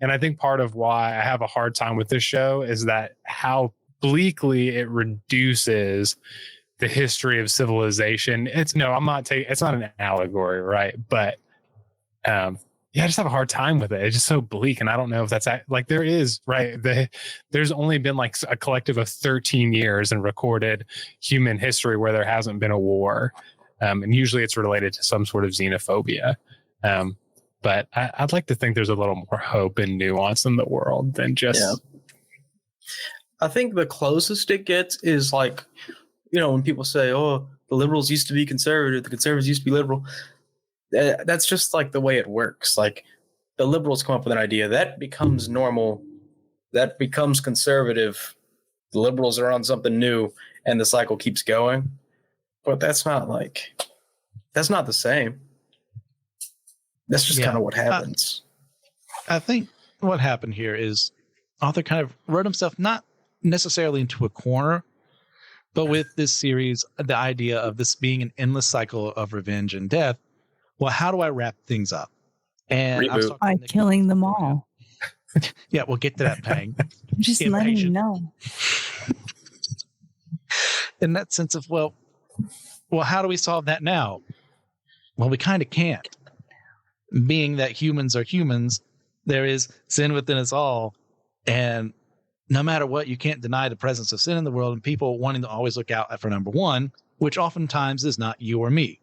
And I think part of why I have a hard time with this show is that how bleakly it reduces the history of civilization. It's not an allegory, right? But yeah, I just have a hard time with it. It's just so bleak. And I don't know if that's like there is, right? There's only been like a collective of 13 years in recorded human history where there hasn't been a war. And usually it's related to some sort of xenophobia. But I'd like to think there's a little more hope and nuance in the world than just. Yeah. I think the closest it gets is like, you know, when people say, oh, the liberals used to be conservative, the conservatives used to be liberal. That's just like the way it works. Like the liberals come up with an idea that becomes normal, that becomes conservative. The liberals are on something new and the cycle keeps going. But that's not the same. That's just kind of what happens. I think what happened here is author kind of wrote himself not necessarily into a corner, but with this series, the idea of this being an endless cycle of revenge and death. Well, how do I wrap things up? And by killing them all. Yeah, we'll get to that, Pang. Just letting you know. In that sense of, well, how do we solve that now? Well, we kind of can't. Being that humans are humans, there is sin within us all. And no matter what, you can't deny the presence of sin in the world and people wanting to always look out for number one, which oftentimes is not you or me.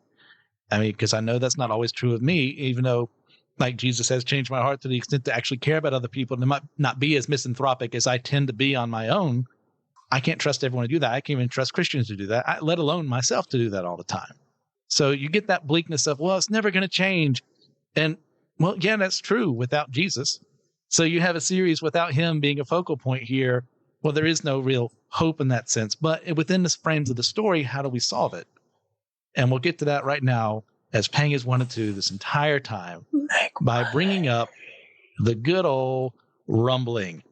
I mean, because I know that's not always true of me, even though, like Jesus has changed my heart to the extent to actually care about other people and might not be as misanthropic as I tend to be on my own. I can't trust everyone to do that. I can't even trust Christians to do that, let alone myself to do that all the time. So you get that bleakness of, well, it's never going to change. And, well, yeah, that's true without Jesus. So you have a series without him being a focal point here. Well, there is no real hope in that sense. But within the frames of the story, how do we solve it? And we'll get to that right now, as Pang has wanted to this entire time, by bringing up the good old rumbling.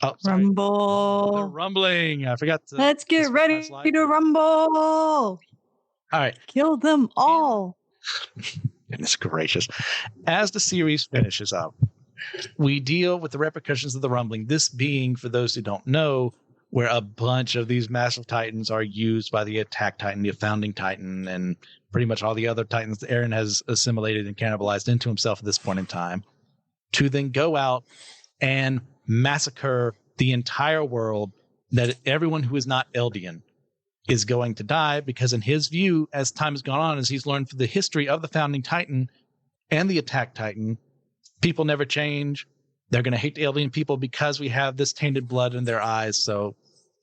Oh, sorry. Rumble. The rumbling. I forgot to. Let's get ready to rumble. All right. Kill them all. Goodness gracious. As the series finishes up, we deal with the repercussions of the rumbling. This being, for those who don't know, where a bunch of these massive titans are used by the attack titan, the founding titan, and pretty much all the other titans that Aaron has assimilated and cannibalized into himself at this point in time, to then go out and massacre the entire world, that everyone who is not Eldian is going to die, because in his view, as time has gone on, as he's learned from the history of the founding Titan and the attack Titan, people never change. They're going to hate the alien people because we have this tainted blood in their eyes. So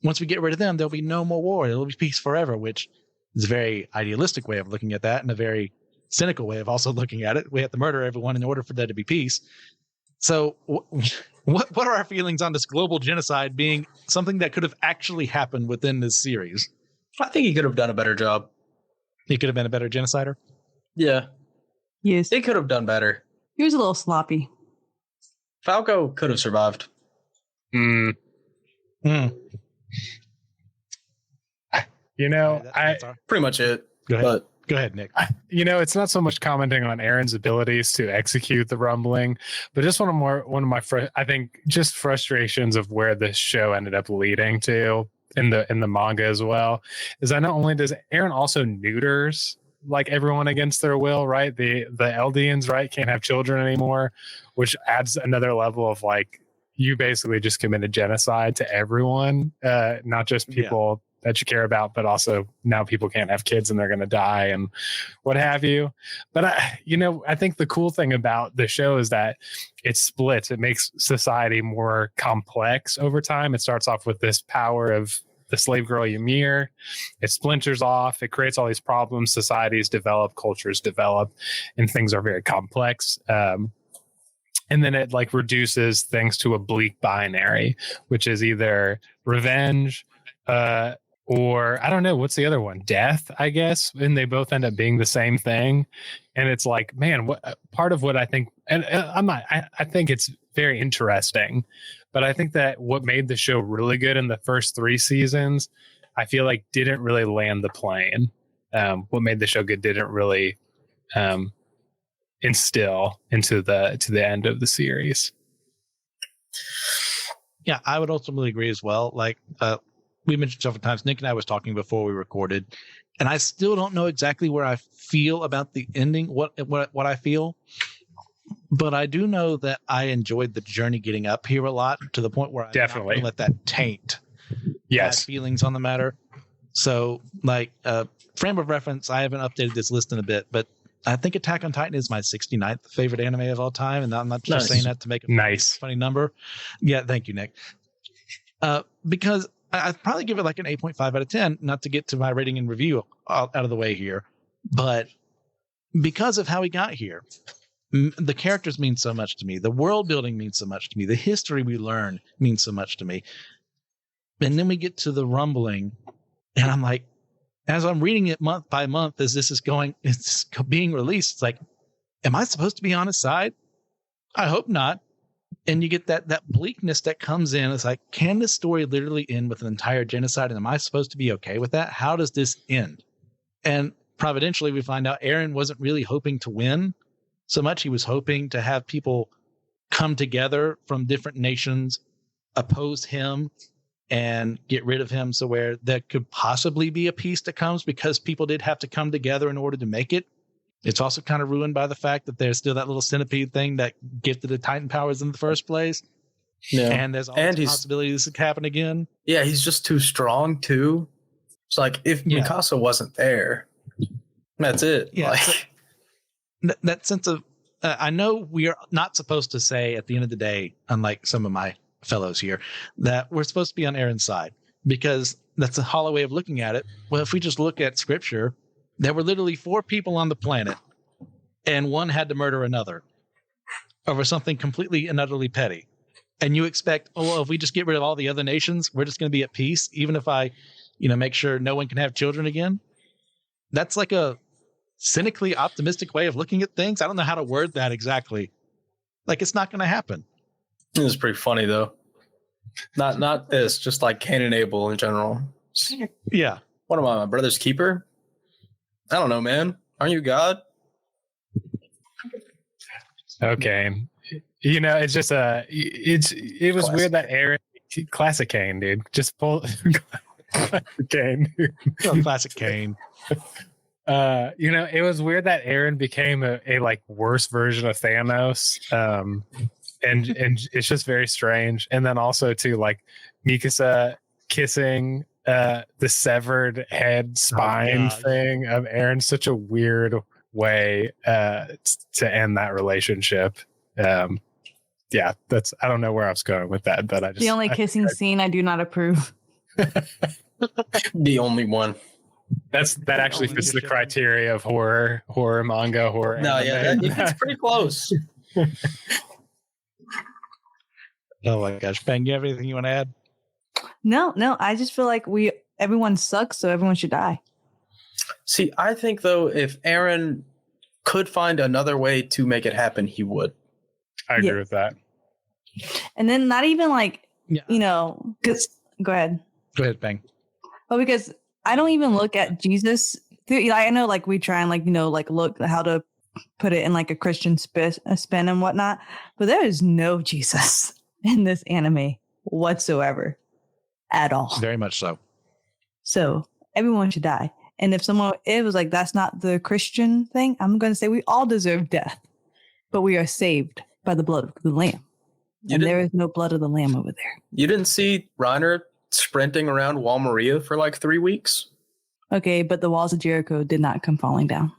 once we get rid of them, there'll be no more war. It'll be peace forever, which is a very idealistic way of looking at that, and a very cynical way of also looking at it. We have to murder everyone in order for there to be peace. So what are our feelings on this global genocide being something that could have actually happened within this series? I think he could have done a better job. He could have been a better genocider? Yeah, Yes. he could have done better. He was a little sloppy. Falco could have survived. You know, Pretty much it. Go ahead. But Go ahead, Nick. it's not so much commenting on Aaron's abilities to execute the rumbling, but just one of my I think just frustrations of where this show ended up leading to in the manga as well, is that not only does Aaron also neuters like everyone against their will, right? The Eldians, right, can't have children anymore, which adds another level of like, you basically just committed genocide to everyone, not just people that you care about, but also now people can't have kids and they're going to die and what have you. But I think the cool thing about the show is that it splits. It makes society more complex over time. It starts off with this power of the slave girl Ymir. It splinters off. It creates all these problems. Societies develop, cultures develop, and things are very complex. And then it like reduces things to a bleak binary, which is either revenge, or I don't know, what's the other one? Death, I guess. And they both end up being the same thing. And it's like, man, what part of what I think, and I think it's very interesting, but I think that what made the show really good in the first 3 seasons, I feel like didn't really land the plane. What made the show good didn't really instill to the end of the series. Yeah, I would ultimately agree as well. Like, we mentioned several times, Nick and I was talking before we recorded, and I still don't know exactly where I feel about the ending, what I feel, but I do know that I enjoyed the journey getting up here a lot, to the point where I definitely let that taint my feelings on the matter. So, like, frame of reference, I haven't updated this list in a bit, but I think Attack on Titan is my 69th favorite anime of all time, and I'm not just saying that to make a funny number. Yeah, thank you, Nick. Because I'd probably give it like an 8.5 out of 10, not to get to my rating and review out of the way here, but because of how he got here, the characters mean so much to me. The world building means so much to me. The history we learn means so much to me. And then we get to the rumbling, and I'm like, as I'm reading it month by month, as it's being released, it's like, am I supposed to be on his side? I hope not. And you get that bleakness that comes in. It's like, can this story literally end with an entire genocide? And am I supposed to be okay with that? How does this end? And providentially, we find out Eren wasn't really hoping to win so much. He was hoping to have people come together from different nations, oppose him, and get rid of him, so where there could possibly be a peace that comes, because people did have to come together in order to make it. It's also kind of ruined by the fact that there's still that little centipede thing that gifted the Titan powers in the first place. Yeah. And there's always a possibility this could happen again. Yeah, he's just too strong too. It's like, if Mikasa wasn't there, that's it. Yeah, like, so that sense of, I know we are not supposed to say at the end of the day, unlike some of my fellows here, that we're supposed to be on Eren's side, because that's a hollow way of looking at it. Well, if we just look at scripture, there were literally 4 people on the planet, and one had to murder another over something completely and utterly petty. And you expect, oh, well, if we just get rid of all the other nations, we're just going to be at peace, even if I, make sure no one can have children again. That's like a cynically optimistic way of looking at things. I don't know how to word that exactly. Like, it's not going to happen. It was pretty funny though. Not this, just like Cain and Abel in general. Yeah. What am I, my brother's keeper? I don't know, man. Aren't you God? Okay. It's just it was classic. Weird that Eren, classic Cain, dude. Just pull classic Cain. Classic Cain. It was weird that Eren became a like worse version of Thanos. and it's just very strange. And then also too, like Mikasa kissing the severed head spine gosh. thing of Aaron, such a weird way to end that relationship. Yeah, that's, I don't know where I was going with that, but The only kissing scene I do not approve. The only one. that actually fits the criteria of horror manga, horror No, anime. yeah, it's pretty close. Oh my gosh, Bang, you have anything you want to add? No, I just feel like everyone sucks, so everyone should die. See, I think though, if Aaron could find another way to make it happen, he would. I agree with that. And then not even like, Yeah. because go ahead. Go ahead, Bang. Well, because I don't even look at Jesus. I know, like we try and look how to put it in like a Christian spin and whatnot, but there is no Jesus in this anime whatsoever at all. Very much so. So everyone should die. And if it was like, that's not the Christian thing, I'm going to say we all deserve death, but we are saved by the blood of the Lamb. And there is no blood of the Lamb over there. You didn't see Reiner sprinting around Wall Maria for like 3 weeks? Okay, but the walls of Jericho did not come falling down.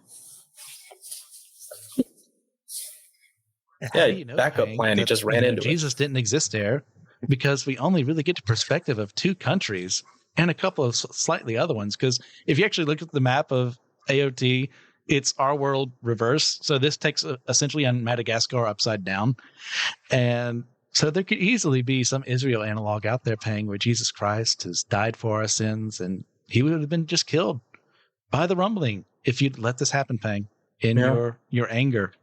Yeah, backup plan. He just ran into Jesus didn't exist there because we only really get the perspective of 2 countries and a couple of slightly other ones. Because if you actually look at the map of AOT, it's our world reverse. So this takes essentially on Madagascar upside down. And so there could easily be some Israel analog out there paying where Jesus Christ has died for our sins, and he would have been just killed by the rumbling if you'd let this happen, Pang, in your anger.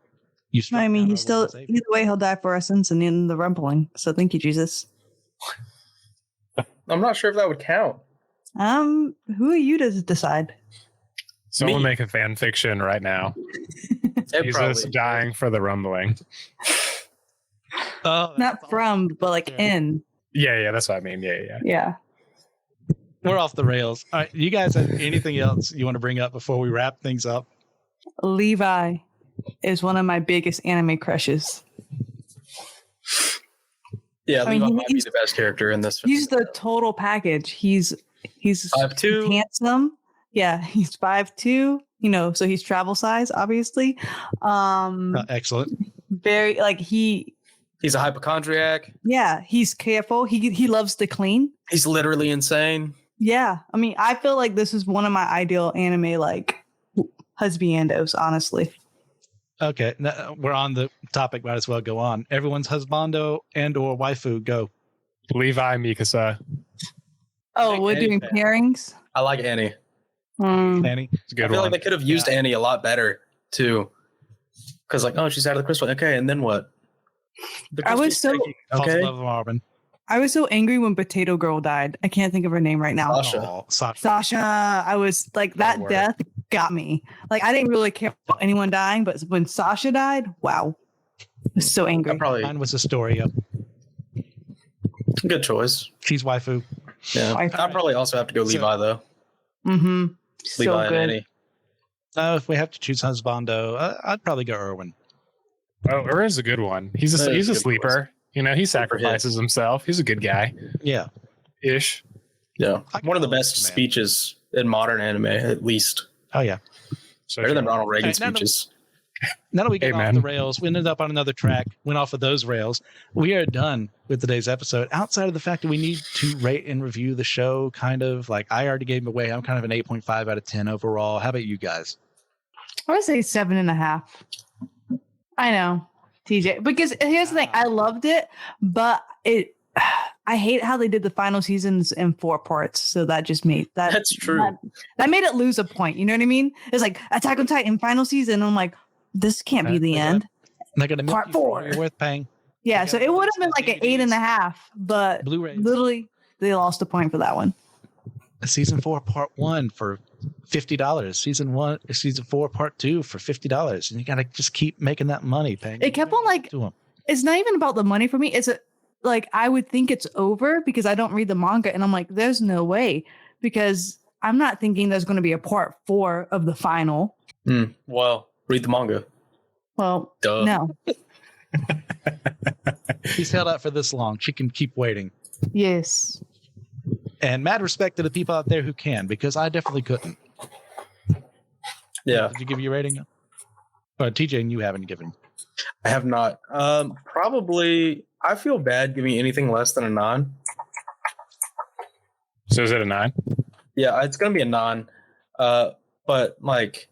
I mean, either way, he'll die for our sins and in the rumbling. So thank you, Jesus. I'm not sure if that would count. Who are you to decide? Someone make a fan fiction right now. Jesus dying for the rumbling. Not from, but like in. Yeah, that's what I mean. Yeah. We're off the rails. All right, you guys have anything else you want to bring up before we wrap things up? Levi is one of my biggest anime crushes. Yeah, Levi might be the best character in this film. He's the total package. He's 5'2", handsome. Yeah, he's 5'2", so he's travel size, obviously. Excellent. Very he's a hypochondriac. Yeah, he's careful. He loves to clean. He's literally insane. Yeah, I mean, I feel like this is one of my ideal anime husbandos, honestly. Okay, now we're on the topic. Might as well go on. Everyone's husbando and or waifu. Go. Levi, Mikasa. Oh, we're doing pairings. I like Annie. Annie, it's a good I feel one. like they could have used Annie a lot better too, because she's out of the crystal. Okay, and then what? I was so I was so angry when Potato Girl died. I can't think of her name right now. Sasha. I was like, that death got me. Like, I didn't really care about anyone dying, but when Sasha died, wow, I was so angry. Mine was Astoria. Good choice. She's waifu. Yeah, I'd probably also have to go Levi though. Mm-hmm. Levi and Annie. If we have to choose husbando, I'd probably go Erwin. Oh, Erwin's a good one. He's a sleeper. He sacrifices himself. He's a good guy. Yeah. Ish. Yeah. One of the best speeches in modern anime, at least. Oh, yeah. Better than Ronald Reagan speeches. Now that we get off the rails, we ended up on another track, went off of those rails. We are done with today's episode. Outside of the fact that we need to rate and review the show, kind of like I already gave him away. I'm kind of an 8.5 out of 10 overall. How about you guys? I would say 7.5. I know, TJ, because here's the thing. I loved it, but I hate how they did the final seasons in 4 parts. So that just made that. That's true. That made it lose a point. You know what I mean? It's like Attack on Titan final season. I'm like, this can't be the end. They're gonna Part 4. You're worth paying. Yeah, so it would have been like an 8.5, but Blu-ray. Literally they lost a point for that one. Season 4, part 1 for $50. Season 4, part 2 for $50, and you gotta just keep making that money. Paying. It kept on it's not even about the money for me. It's I would think it's over because I don't read the manga, and I'm like, there's no way, because I'm not thinking there's going to be a part 4 of the final. Well, read the manga. Well, Duh. No. He's held out for this long. She can keep waiting. Yes. And mad respect to the people out there who can, because I definitely couldn't. Yeah, Did you give your rating? TJ, and you haven't given. I have not. Probably, I feel bad giving anything less than a 9. So is it a 9? Yeah, it's gonna be a 9. But like,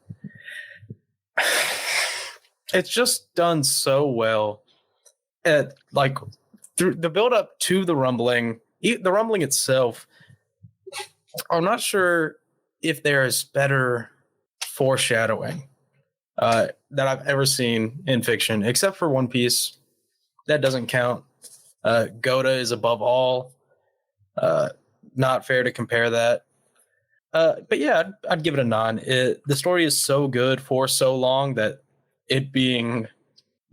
it's just done so well. At like through the build up to the rumbling itself. I'm not sure if there is better foreshadowing that I've ever seen in fiction, except for One Piece. That doesn't count. Goda is above all. Not fair to compare that. But yeah, I'd give it a 9. The story is so good for so long that it being,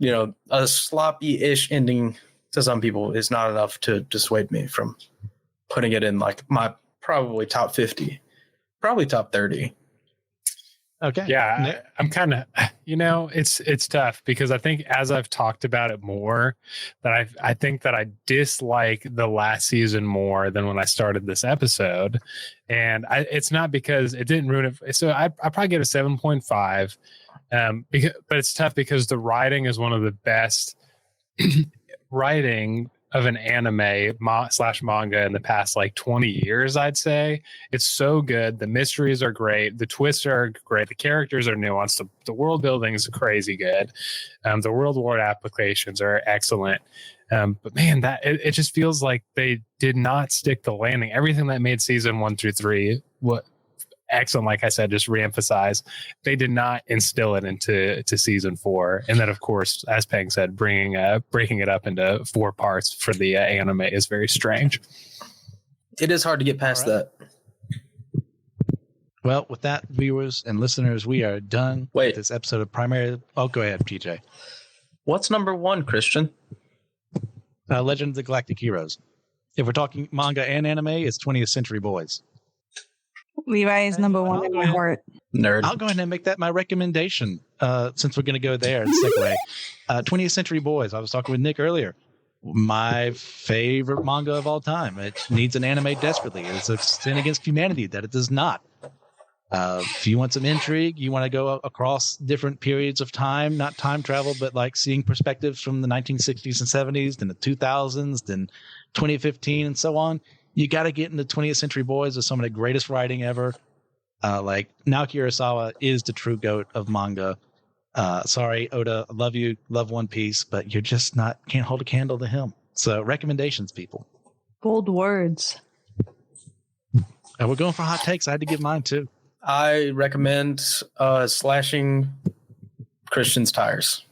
a sloppy-ish ending to some people is not enough to dissuade me from putting it in like my probably top 50, probably top 30. Okay. Yeah, I'm kind of, it's tough because I think as I've talked about it more, that I think that I dislike the last season more than when I started this episode, and it's not because it didn't ruin it. So I probably get a 7.5, but it's tough because the writing is one of the best writing of an anime slash manga in the past like 20 years, I'd say. It's so good. The mysteries are great. The twists are great. The characters are nuanced. The world building is crazy good. The world war applications are excellent. But man, it just feels like they did not stick the landing. Everything that made season 1 through 3 excellent, like I said, just reemphasize, they did not instill it into season 4. And then, of course, as Peng said, breaking it up into 4 parts for the anime is very strange. It is hard to get past that. Well, with that, viewers and listeners, we are done with this episode of Primary. Oh, go ahead, TJ. What's number 1, Christian? Legend of the Galactic Heroes. If we're talking manga and anime, it's 20th Century Boys. Levi is number 1 in my heart. Nerd. I'll go ahead and make that my recommendation, since we're going to go there and segue. 20th Century Boys. I was talking with Nick earlier. My favorite manga of all time. It needs an anime desperately. It's a sin against humanity that it does not. If you want some intrigue, you want to go across different periods of time, not time travel, but like seeing perspectives from the 1960s and 70s, then the 2000s, then 2015, and so on. You got to get into 20th Century Boys with some of the greatest writing ever. Like Naoki Urasawa is the true GOAT of manga. Sorry, Oda, I love you, love One Piece, but you're just can't hold a candle to him. So recommendations, people. Bold words. We're going for hot takes. I had to give mine too. I recommend slashing Christian's tires.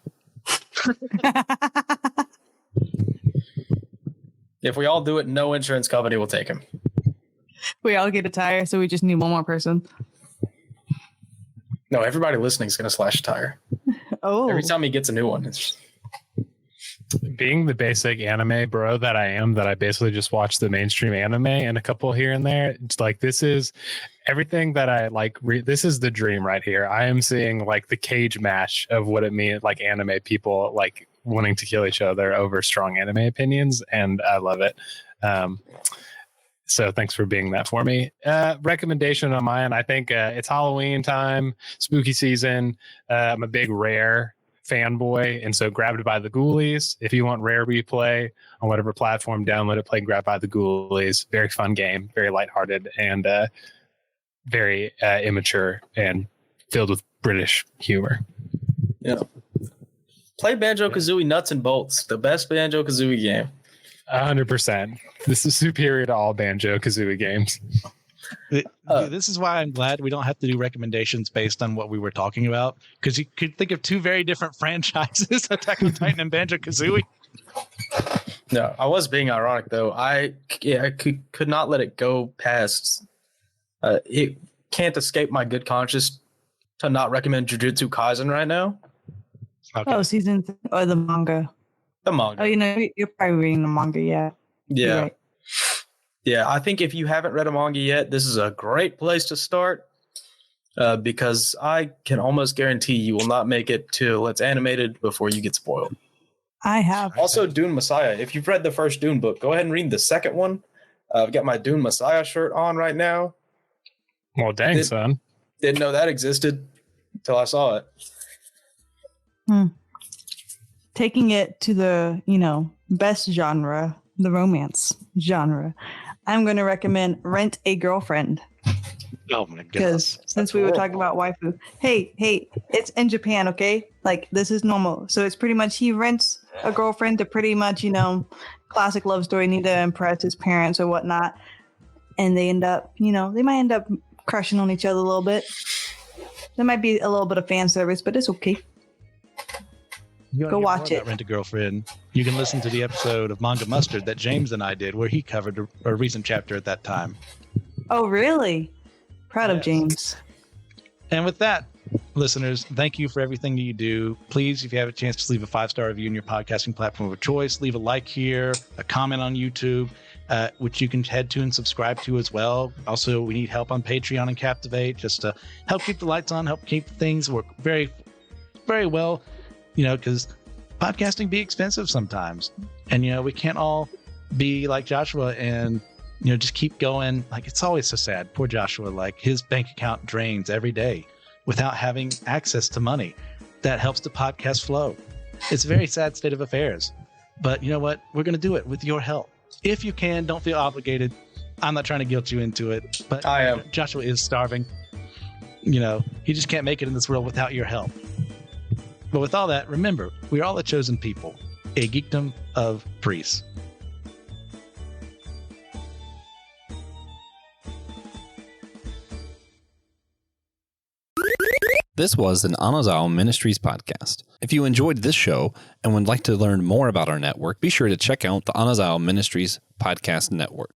If we all do it, no insurance company will take him. We all get a tire, so we just need one more person. No, everybody listening is going to slash a tire. Oh. Every time he gets a new one. It's Being the basic anime bro that I am, that I basically just watch the mainstream anime and a couple here and there. It's like, this is everything that I like. This is the dream right here. I am seeing like the cage match of what it means, like anime people like wanting to kill each other over strong anime opinions, and I love it. So thanks for being that for me. Recommendation on mine, I think it's Halloween time, spooky season. I'm a big Rare fanboy, and so Grabbed by the Ghoulies. If you want Rare replay on whatever platform, download it, play Grabbed by the Ghoulies. Very fun game, very lighthearted, and very immature and filled with British humor. Yeah. Play Banjo-Kazooie Nuts and Bolts, the best Banjo-Kazooie game. 100%. This is superior to all Banjo-Kazooie games. This is why I'm glad we don't have to do recommendations based on what we were talking about, because you could think of 2 very different franchises, Attack on Titan and Banjo-Kazooie. No, I was being ironic, though. I could not let it go past. It can't escape my good conscience to not recommend Jujutsu Kaisen right now. Okay. Oh, or the manga. The manga. Oh, you're probably reading the manga, yeah. Yeah. Right. Yeah, I think if you haven't read a manga yet, this is a great place to start, because I can almost guarantee you will not make it till it's animated before you get spoiled. I have. Also, Dune Messiah. If you've read the first Dune book, go ahead and read the second one. I've got my Dune Messiah shirt on right now. Well, dang, son. Didn't know that existed until I saw it. Taking it to the, best genre, the romance genre, I'm going to recommend Rent a Girlfriend. Oh my god! Because since we were talking about waifu, hey, it's in Japan, okay? Like, this is normal. So it's pretty much he rents a girlfriend to pretty much, classic love story, need to impress his parents or whatnot. And they end up, they might end up crushing on each other a little bit. There might be a little bit of fan service, but it's okay. Go watch it. Rent a Girlfriend. You can listen to the episode of Manga Mustard that James and I did, where he covered a recent chapter at that time. Oh, really? Proud of James. And with that, listeners, thank you for everything you do. Please, if you have a chance to leave a 5-star review in your podcasting platform of choice, leave a like here, a comment on YouTube, which you can head to and subscribe to as well. Also, we need help on Patreon and Captivate just to help keep the lights on, help keep things work very, very well, because podcasting be expensive sometimes. And, we can't all be like Joshua and just keep going. Like, it's always so sad. Poor Joshua, like his bank account drains every day without having access to money that helps the podcast flow. It's a very sad state of affairs. But you know what? We're going to do it with your help. If you can, don't feel obligated. I'm not trying to guilt you into it, but I am. Joshua is starving. He just can't make it in this world without your help. But with all that, remember, we're all a chosen people, a geekdom of priests. This was an Anazao Ministries podcast. If you enjoyed this show and would like to learn more about our network, be sure to check out the Anazao Ministries Podcast Network.